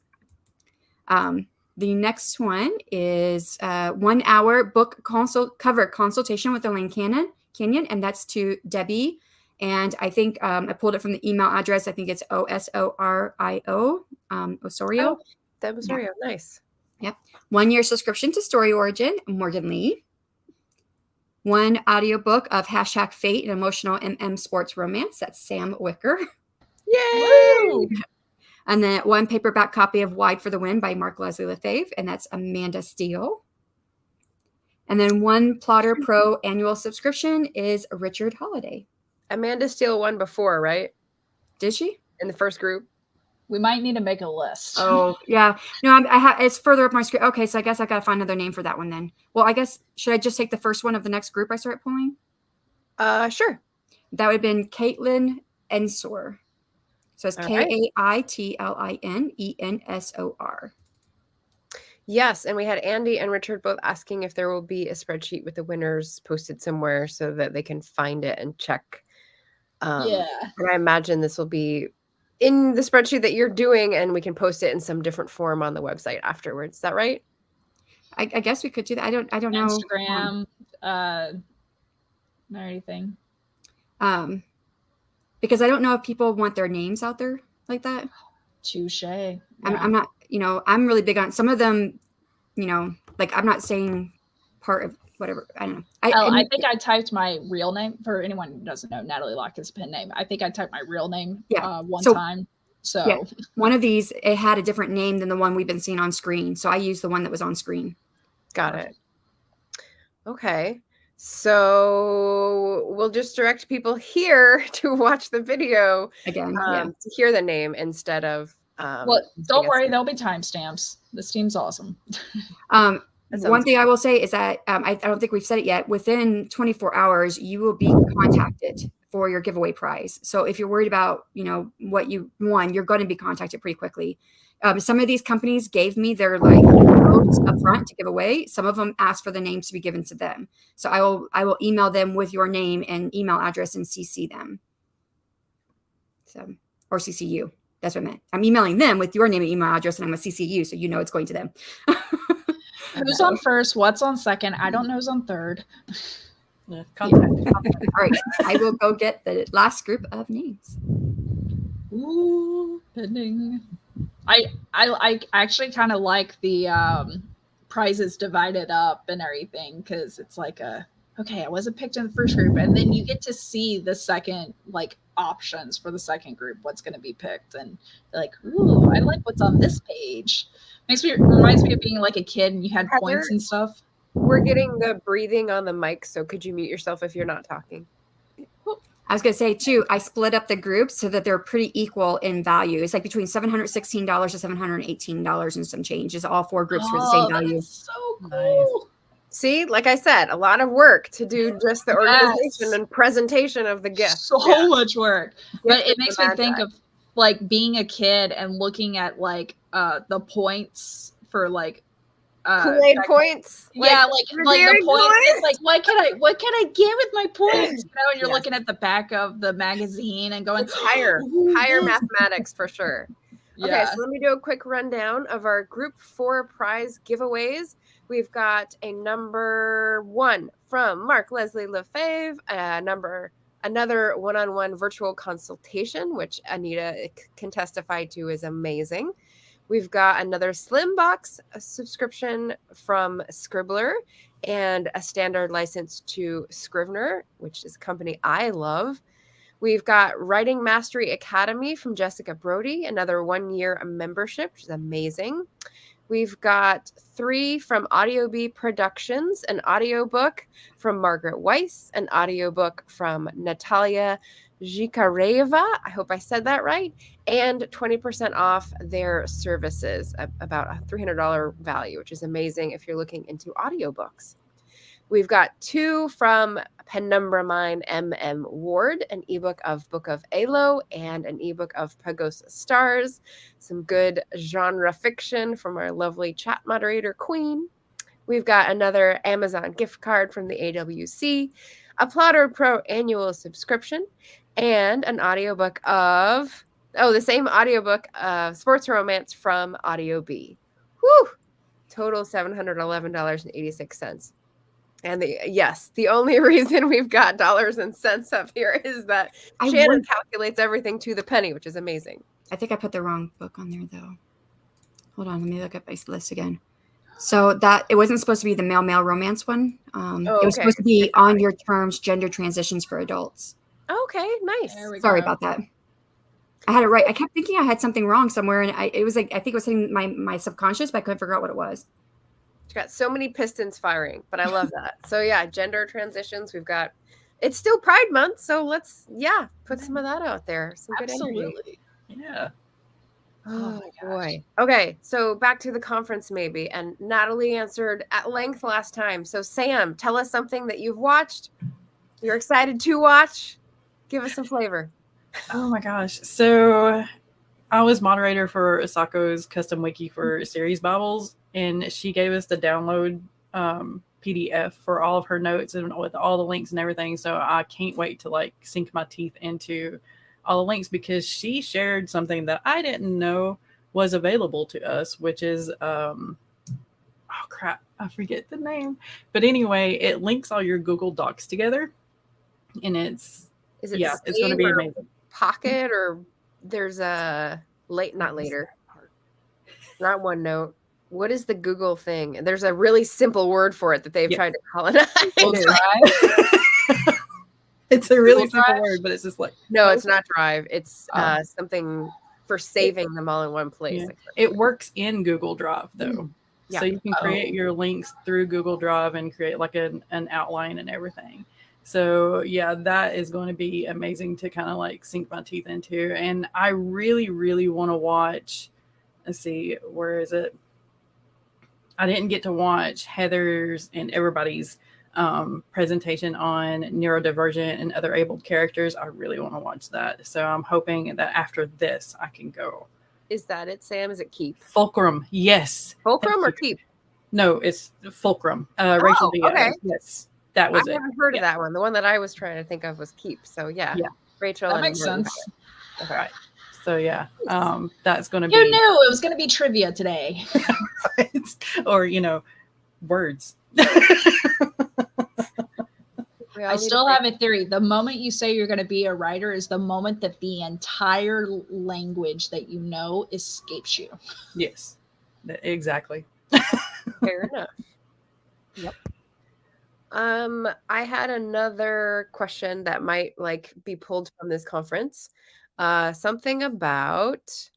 The next one is 1 hour book cover consultation with Elaine Canyon, and that's to Debbie. And I think I pulled it from the email address. I think it's Osorio. Osorio. Oh, that was Osorio. Yeah. Nice. Yep. 1 year subscription to Story Origin, Morgan Lee. 1 audiobook of #Fate and Emotional MM Sports Romance. That's Sam Wicker. Yay! Woo! And then 1 paperback copy of Wide for the Wind by Mark Leslie Lefebvre, and that's Amanda Steele. And then 1 Plotter Pro annual subscription is Richard Holiday. Amanda Steele won before, right? Did she? In the first group? We might need to make a list. Oh, yeah. No, it's further up my screen. Okay, so I guess I got to find another name for that one then. Well, I guess, should I just take the first one of the next group I start pulling? Sure. That would have been Caitlin Ensor. So it's KAITLINENSOR. Yes, and we had Andy and Richard both asking if there will be a spreadsheet with the winners posted somewhere so that they can find it and check. And I imagine this will be in the spreadsheet that you're doing, and we can post it in some different form on the website afterwards. Is that right? I guess we could do that. I don't know. Instagram, or anything. Because I don't know if people want their names out there like that. Touche. Yeah. I'm not, I'm really big on some of them, like I'm not saying part of whatever. I don't know. I think I typed my real name. For anyone who doesn't know, Natalie Locke is a pen name. I think I typed my real name one time. So yeah, one of these, it had a different name than the one we've been seeing on screen. So I used the one that was on screen. Got it. Okay. So we'll just direct people here to watch the video again, to hear the name instead of. Well, don't worry, there'll be timestamps. This team's awesome. One thing I will say is that I don't think we've said it yet. Within 24 hours, you will be contacted for your giveaway prize. So if you're worried about, what you won, you're going to be contacted pretty quickly. Some of these companies gave me their codes up front to give away. Some of them asked for the names to be given to them. So I will email them with your name and email address and CC them. So, or CC you. That's what I meant. I'm emailing them with your name and email address, and I'm going to CC you so you know it's going to them. Who's on first? What's on second? I don't know who's on third. Contact. All right. I will go get the last group of names. Ooh, pending. I actually kind of like the prizes divided up and everything, because it's like okay, I wasn't picked in the first group, and then you get to see the second, like, options for the second group, what's going to be picked, and like, ooh, I like what's on this page. Reminds me of being like a kid and you had Heather, points and stuff. We're getting the breathing on the mic, so could you mute yourself if you're not talking? I was going to say, too, I split up the groups so that they're pretty equal in value. It's like between $716 to $718 and some change. Is all 4 groups for the same value. That's so cool. See, like I said, a lot of work to do just the organization and presentation of the gift. So much work. But it makes me think of like being a kid and looking at like the points for like Kool-Aid points. Yeah, like the points. It's like what can I get with my points? You know, and you're looking at the back of the magazine and going, it's higher mathematics for sure. Okay, so let me do a quick rundown of our Group 4 prize giveaways. We've got a number 1 from Mark Leslie Lefebvre, another one-on-one virtual consultation, which Anita can testify to is amazing. We've got another Slim Box subscription from Scribbler and a standard license to Scrivener, which is a company I love. We've got Writing Mastery Academy from Jessica Brody, another 1-year membership, which is amazing. We've got 3 from AudioBee Productions, an audiobook from Margaret Weiss, an audiobook from Natalia Zhikareva, I hope I said that right, and 20% off their services, about a $300 value, which is amazing if you're looking into audiobooks. We've got 2 from Penumbra Mine M.M. Ward, an ebook of Book of Alo and an ebook of Pagosa Stars. Some good genre fiction from our lovely chat moderator, Queen. We've got another Amazon gift card from the AWC, a Plotter Pro annual subscription, and an audiobook of, the same audiobook, Sports Romance from AudioBee. Whew! Total $711.86. And the only reason we've got dollars and cents up here is that Shannon calculates everything to the penny, which is amazing. I think I put the wrong book on there, though. Hold on, let me look at my list again. So that it wasn't supposed to be the male romance one. It was supposed to be On Your Terms, Gender Transitions for Adults. Okay, nice. Sorry about that. I had it right. I kept thinking I had something wrong somewhere, and it was like, I think it was hitting my subconscious, but I couldn't figure out what it was. It's got so many pistons firing, but I love that. So yeah, gender transitions. We've got, it's still Pride Month, so let's put some of that out there. Some Absolutely. Good yeah. Oh boy. Okay, so back to the conference maybe, and Natalie answered at length last time. So Sam, tell us something that you've watched, you're excited to watch. Give us some flavor. Oh my gosh. So I was moderator for Asako's custom wiki for series Bibles, and she gave us the download PDF for all of her notes and with all the links and everything. So I can't wait to like sink my teeth into all the links, because she shared something that I didn't know was available to us, which is oh crap, I forget the name. But anyway, it links all your Google Docs together, and it's is it it's going to be amazing. Pocket, or there's a not OneNote. What is the Google thing? There's a really simple word for it that they've tried to colonize. It's a really simple word, but it's just like it's not Drive. It's something for saving them all in one place. Yeah. It works in Google Drive though, so you can create your links through Google Drive and create like an outline and everything. So yeah, that is going to be amazing to kind of like sink my teeth into. And I really, really want to watch. Let's see, where is it? I didn't get to watch Heather's and everybody's presentation on neurodivergent and other abled characters. I really want to watch that. So I'm hoping that after this, I can go. Is that it, Sam? Is it Keep? Fulcrum, yes. Fulcrum or Keep? No, it's Fulcrum. Rachel Diaz. Okay. Yes, that was I haven't heard of that one. The one that I was trying to think of was Keep. So yeah. Rachel. That makes sense. Okay. Right. So yeah, that's going to be. Who knew it was going to be trivia today? Or words. I still have a theory. The moment you say you're going to be a writer is the moment that the entire language that you know escapes you. Yes, exactly. Fair enough. Yep. I had another question that might like be pulled from this conference. Something about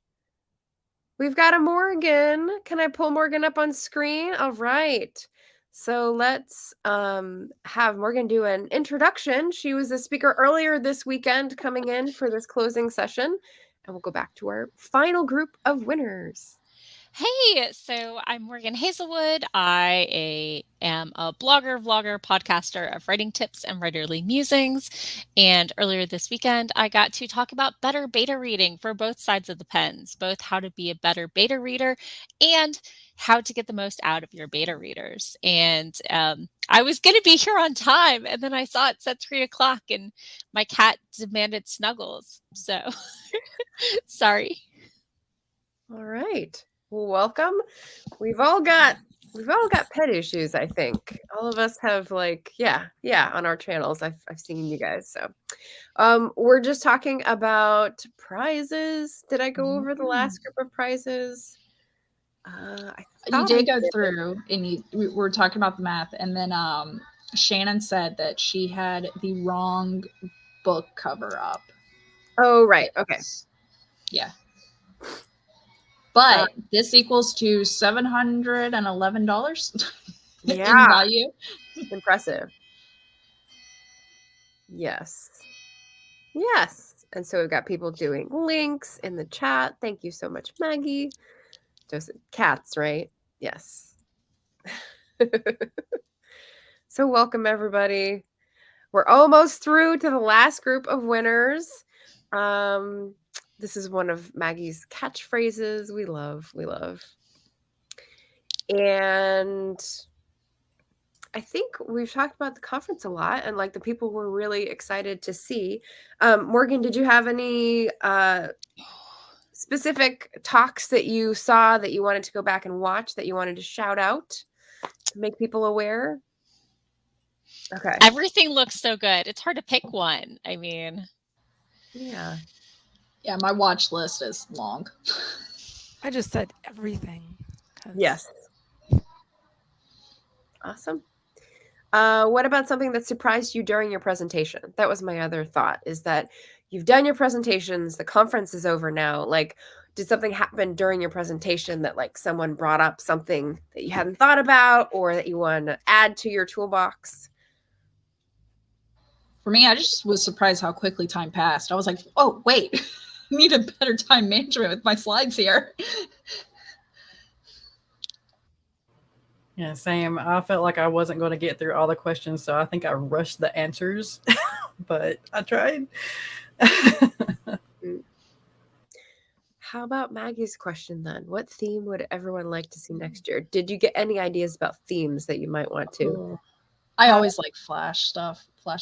we've got a Morgan. Can I pull Morgan up on screen? All right. So let's have Morgan do an introduction. She was a speaker earlier this weekend coming in for this closing session. And we'll go back to our final group of winners. Hey, so I'm Morgan Hazelwood. I am a blogger, vlogger, podcaster of writing tips and writerly musings. And earlier this weekend, I got to talk about better beta reading for both sides of the pens, both how to be a better beta reader and how to get the most out of your beta readers. And I was going to be here on time, and then I saw it said 3 o'clock, and my cat demanded snuggles. So sorry. All right. Well, welcome. We've all got pet issues, I think. All of us have on our channels. I've seen you guys. So we're just talking about prizes. Did I go over the last group of prizes? You did go through, and we were talking about the math, and then Shannon said that she had the wrong book cover up. Oh, right. Okay. Yeah. But this equals to $711 in value. Impressive. Yes. Yes. And so we've got people doing links in the chat. Thank you so much, Maggie. Just cats, right? Yes. So welcome, everybody. We're almost through to the last group of winners. This is one of Maggie's catchphrases. We love. And I think we've talked about the conference a lot, and like the people we're really excited to see. Morgan, did you have any specific talks that you saw that you wanted to go back and watch that you wanted to shout out to make people aware? Okay. Everything looks so good. It's hard to pick one. I mean, yeah. Yeah, my watch list is long. I just said everything. Yes. Awesome. What about something that surprised you during your presentation? That was my other thought, is that you've done your presentations, the conference is over now. Like, did something happen during your presentation that like someone brought up something that you hadn't thought about or that you want to add to your toolbox? For me, I just was surprised how quickly time passed. I was like, oh, wait, I need a better time management with my slides here. Yeah, same. I felt like I wasn't going to get through all the questions, so I think I rushed the answers, but I tried. How about Maggie's question then? What theme would everyone like to see next year? Did you get any ideas about themes that you might want to? I always like flash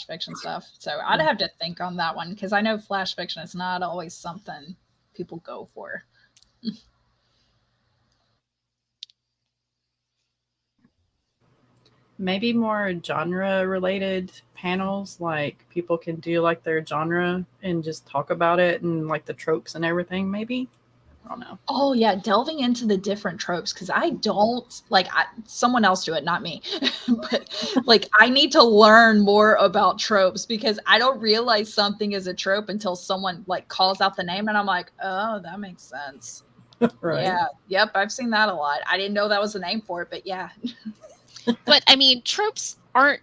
fiction stuff. So I'd have to think on that one because I know flash fiction is not always something people go for. Maybe more genre related panels, like people can do like their genre and just talk about it and like the tropes and everything, maybe. I don't know. Oh yeah, delving into the different tropes, because I don't like someone else do it, not me. But like I need to learn more about tropes because I don't realize something is a trope until someone like calls out the name and I'm like, oh, that makes sense. Right. Yeah. Yep. I've seen that a lot. I didn't know that was the name for it, but yeah. But I mean, tropes aren't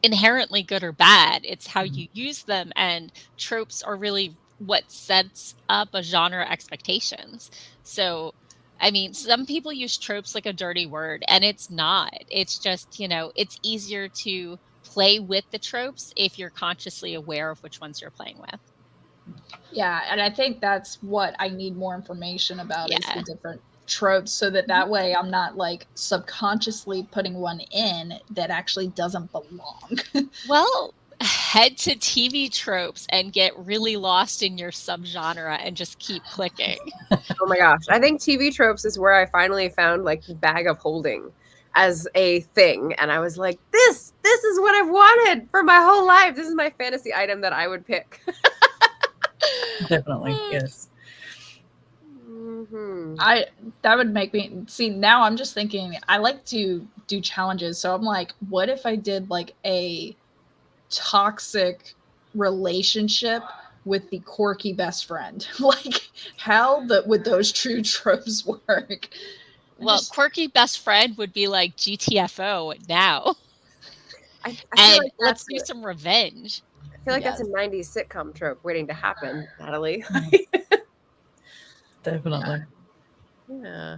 inherently good or bad. It's how you use them, and tropes are really what sets up a genre expectations. So, I mean, some people use tropes like a dirty word, and it's not. It's just, you know, it's easier to play with the tropes if you're consciously aware of which ones you're playing with. Yeah, and I think that's what I need more information about is the different tropes, so that way I'm not like subconsciously putting one in that actually doesn't belong. Well, head to TV tropes and get really lost in your subgenre and just keep clicking. Oh my gosh. I think TV tropes is where I finally found like the bag of holding. as a thing, and I was like, this is what I've wanted for my whole life. This is my fantasy item that I would pick. Definitely, yes. That would make me see. Now I'm just thinking I like to do challenges, so I'm like, what if I did like a toxic relationship with the quirky best friend? Like, how would those true tropes work? Well, quirky best friend would be like GTFO now. I feel And like let's do some revenge. I feel like that's a 90s sitcom trope waiting to happen, Natalie. Definitely. Yeah.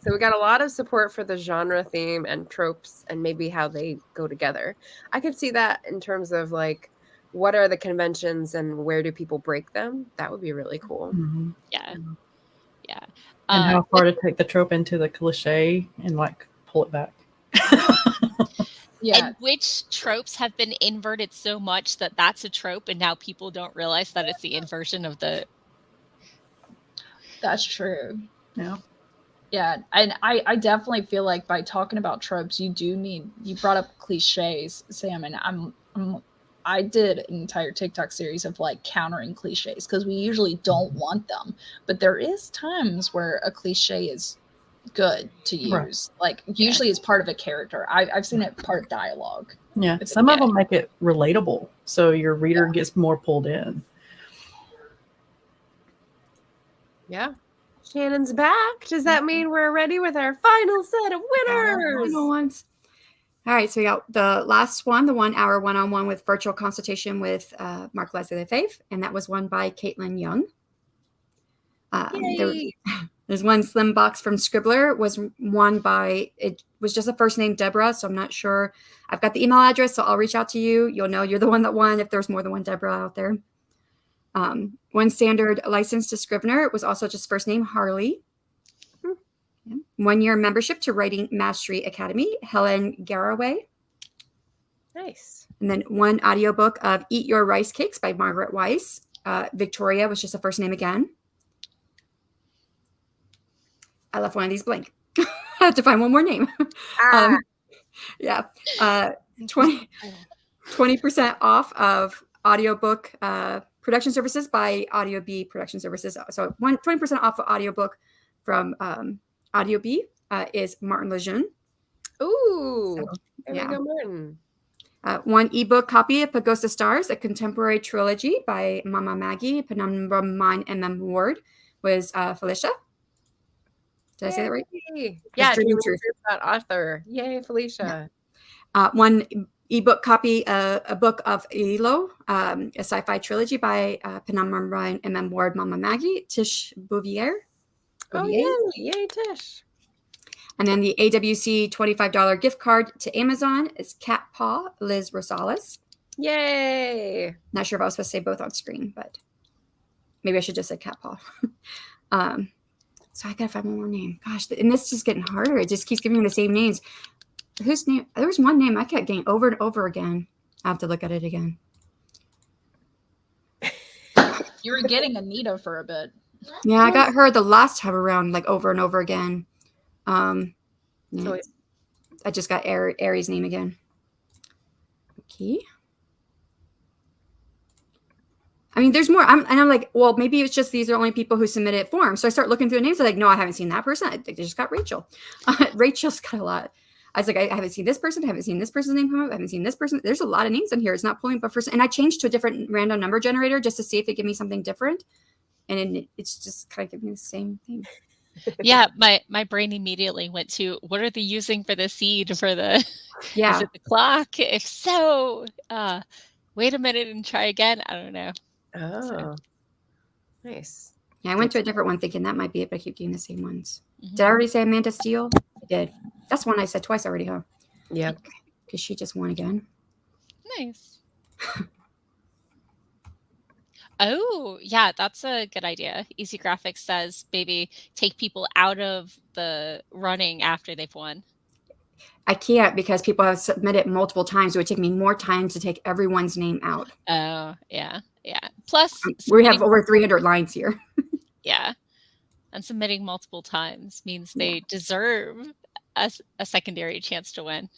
So we got a lot of support for the genre theme and tropes and maybe how they go together. I could see that in terms of like, what are the conventions and where do people break them? That would be really cool. Mm-hmm. Yeah. And how far to take the trope into the cliche and like pull it back. And which tropes have been inverted so much that that's a trope and now people don't realize that it's the inversion of the... That's true. Yeah. Yeah, and I definitely feel like by talking about tropes, you brought up cliches, Sam, and I did an entire TikTok series of like countering cliches because we usually don't want them, but there is times where a cliche is good to use. Right. Like usually it's part of a character. I've seen it part of dialogue. Yeah, some of them make it relatable, so your reader gets more pulled in. Yeah. Shannon's back. Does that mean we're ready with our final set of winners? Final ones. All right, so we got the last one, the 1 hour one-on-one with virtual consultation with Mark Leslie Lefebvre, and that was won by Caitlin Young. There's one slim box from Scribbler, was won by, it was just a first name, Deborah, so I'm not sure. I've got the email address, so I'll reach out to you. You'll know you're the one that won if there's more than one Deborah out there. One standard license to Scrivener was also just first name, Harley. 1 year membership to Writing Mastery Academy, Helen Garraway. Nice. And then one audiobook of Eat Your Rice Cakes by Margaret Weiss. Victoria was just a first name again. I left one of these blank. I have to find one more name. 20% off of audiobook production services by Audio B Production Services. So 20% off of audiobook from Audio B is Martin Lejeune. Ooh, so, there we go, Martin. One ebook copy of Pagosa Stars, a contemporary trilogy by Mama Maggie, Penumbra Mine, M.M. Ward, was Felicia. Did I say that right? Yeah, that author. Yay, Felicia. Yeah. One ebook copy, a book of Elo, a sci-fi trilogy by Penumbra Mine, M.M. Ward, Mama Maggie, Tish Bouvier. Oh, yay, Tish. And then the AWC $25 gift card to Amazon is Cat Paw, Liz Rosales. Yay. Not sure if I was supposed to say both on screen, but maybe I should just say Cat Paw. So I gotta find one more name. Gosh, and this is just getting harder. It just keeps giving me the same names. Whose name? There was one name I kept getting over and over again. I have to look at it again. You were getting Anita for a bit. Yeah, I got her the last time around, like over and over again. I just got Aries' name again. Okay. I mean, there's more. I'm like, well, maybe it's just these are only people who submitted forms. So I start looking through the names. I'm like, no, I haven't seen that person. I think they just got Rachel. Rachel's got a lot. I was like, I haven't seen this person. I haven't seen this person's name come up. I haven't seen this person. There's a lot of names in here. It's not pulling up first. And I changed to a different random number generator just to see if they give me something different. And it's just kind of giving me the same thing. Yeah, my brain immediately went to, what are they using for the seed for the, is it the clock? If so, wait a minute and try again. I don't know. Oh, nice. Yeah, I went to a different one thinking that might be it, but I keep getting the same ones. Mm-hmm. Did I already say Amanda Steele? I did. That's one I said twice already, huh? Yeah. Because she just won again. Nice. Oh, yeah, that's a good idea. Easy Graphics says, baby, take people out of the running after they've won. I can't because people have submitted multiple times. It would take me more time to take everyone's name out. Oh, yeah. Plus, we have over 300 lines here. Yeah. And submitting multiple times means they deserve a secondary chance to win.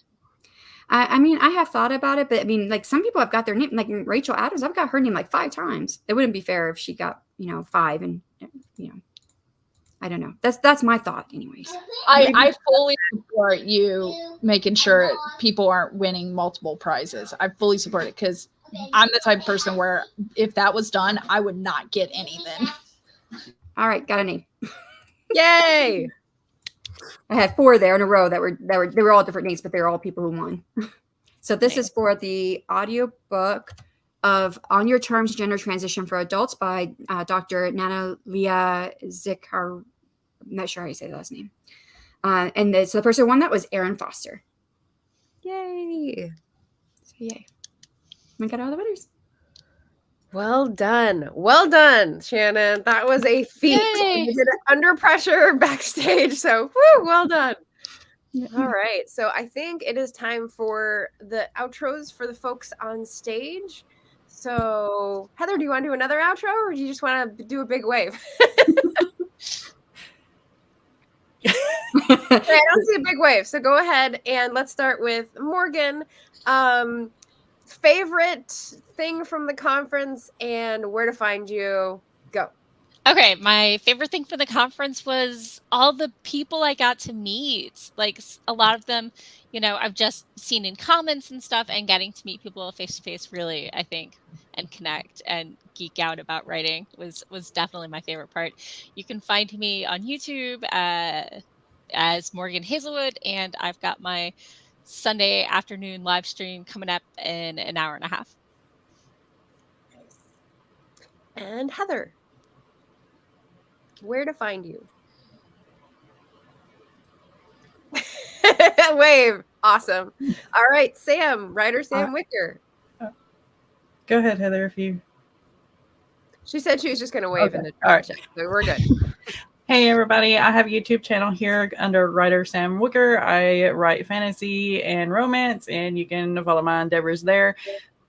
I mean, I have thought about it, but I mean, like some people have got their name, like Rachel Adams. I've got her name like 5 times. It wouldn't be fair if she got 5, and I don't know. That's my thought, anyways. I fully support you making sure people aren't winning multiple prizes. I fully support it because I'm the type of person where if that was done, I would not get anything. All right, got a name. Yay! I had 4 there in a row they were all different names, but they were all people who won. So this is for the audiobook of On Your Terms, Gender Transition for Adults by Dr. Natalia Zikar. I'm not sure how you say the last name. And so the person who won that was Erin Foster. Yay! So yay. We got all the winners. Well done, Shannon. That was a feat. Yay. You did it under pressure backstage, so woo, well done. All right, so I think it is time for the outros for the folks on stage. So, Heather, do you want to do another outro, or do you just want to do a big wave? Okay, I don't see a big wave, so go ahead and let's start with Morgan. Favorite thing from the conference and where to find you. Go. Okay, my favorite thing for the conference was all the people I got to meet. Like a lot of them, I've just seen in comments and stuff, and getting to meet people face to face really, I think, and connect and geek out about writing was definitely my favorite part. You can find me on YouTube as Morgan Hazelwood, and I've got my Sunday afternoon live stream coming up in an hour and a half. And Heather, where to find you? Wave. Awesome. All right, Sam, writer Sam Wicker. Go ahead, Heather, if you... She said she was just going to wave in the All right. chat, so we're good. Hey everybody, I have a YouTube channel here under writer Sam Wicker. I write fantasy and romance, and you can follow my endeavors there.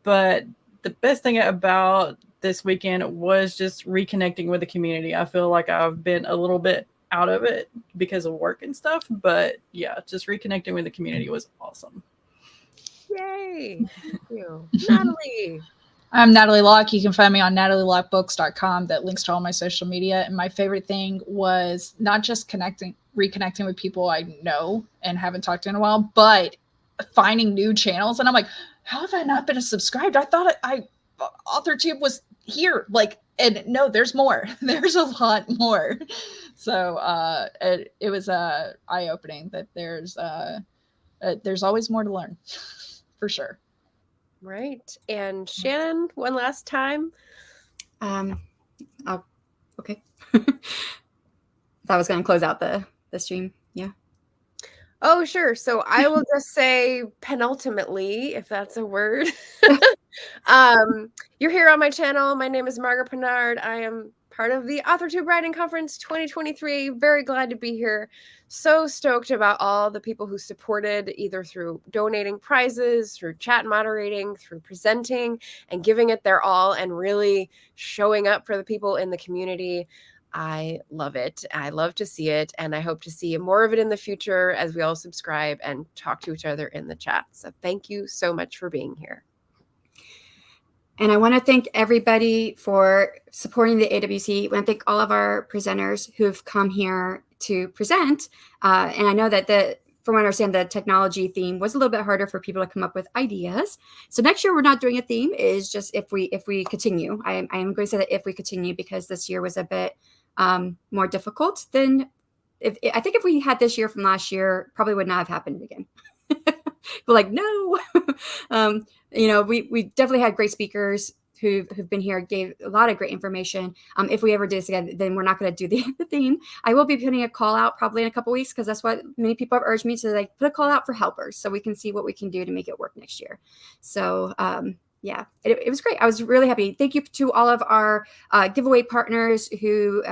But the best thing about this weekend was just reconnecting with the community. I feel like I've been a little bit out of it because of work and stuff, but yeah, just reconnecting with the community was awesome. Yay! Thank you. Natalie. I'm Natalie Locke. You can find me on natalielockebooks.com. That links to all my social media. And my favorite thing was not just reconnecting with people I know and haven't talked to in a while, but finding new channels. And I'm like, how have I not been subscribed? I thought AuthorTube was here. And no, there's more. There's a lot more. So it was eye-opening that there's always more to learn, for sure. Right. And Shannon, one last time. Okay. I was going to close out the stream. Yeah. Oh, sure. So I will just say penultimately, if that's a word. You're here on my channel. My name is Margaret Pinard. I am part of the AuthorTube Writing Conference 2023. Very glad to be here. So stoked about all the people who supported, either through donating prizes, through chat moderating, through presenting, and giving it their all, and really showing up for the people in the community. I love it. I love to see it, and I hope to see more of it in the future as we all subscribe and talk to each other in the chat. So thank you so much for being here. And I want to thank everybody for supporting the AWC. I want to thank all of our presenters who've come here to present. And I know that from what I understand, the technology theme was a little bit harder for people to come up with ideas. So next year we're not doing a theme. Is just if we continue. I am going to say that if we continue, because this year was a bit more difficult than I think if we had this year from last year, probably would not have happened again. We're like, no. We definitely had great speakers who've been here, gave a lot of great information. If we ever do this again, then we're not going to do the theme. I will be putting a call out probably in a couple weeks, because that's what many people have urged me to put a call out for helpers, so we can see what we can do to make it work next year. So yeah, it was great. I was really happy. Thank you to all of our giveaway partners who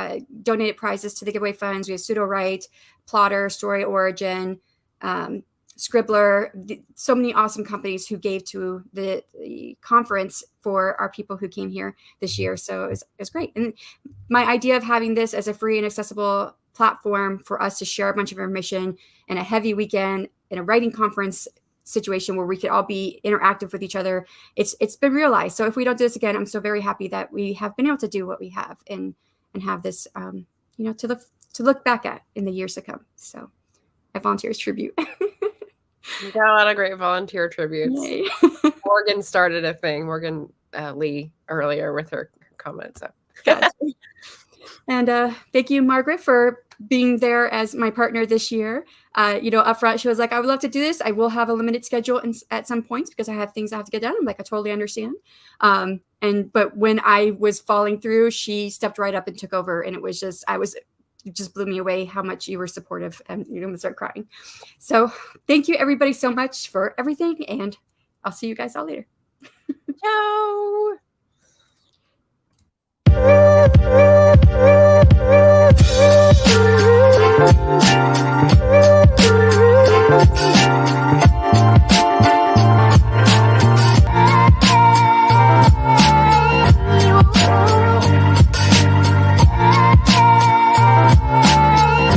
donated prizes to the giveaway funds. We have Pseudo Write, Plotter, Story Origin, Scribbler, so many awesome companies who gave to the conference for our people who came here this year. So it was great. And my idea of having this as a free and accessible platform for us to share a bunch of information in a heavy weekend in a writing conference situation where we could all be interactive with each other. It's been realized. So if we don't do this again, I'm so very happy that we have been able to do what we have and have this, to look back at in the years to come. So I volunteer as tribute. We got a lot of great volunteer tributes. Yay. Morgan started a thing. Morgan Lee earlier with her comments. So. And thank you, Margaret, for being there as my partner this year. Up front, she was like, I would love to do this. I will have a limited schedule at some points because I have things I have to get done. I'm like, I totally understand. But when I was falling through, she stepped right up and took over. And it just blew me away how much you were supportive, and you're going to start crying. So thank you, everybody, so much for everything. And I'll see you guys all later. Ciao.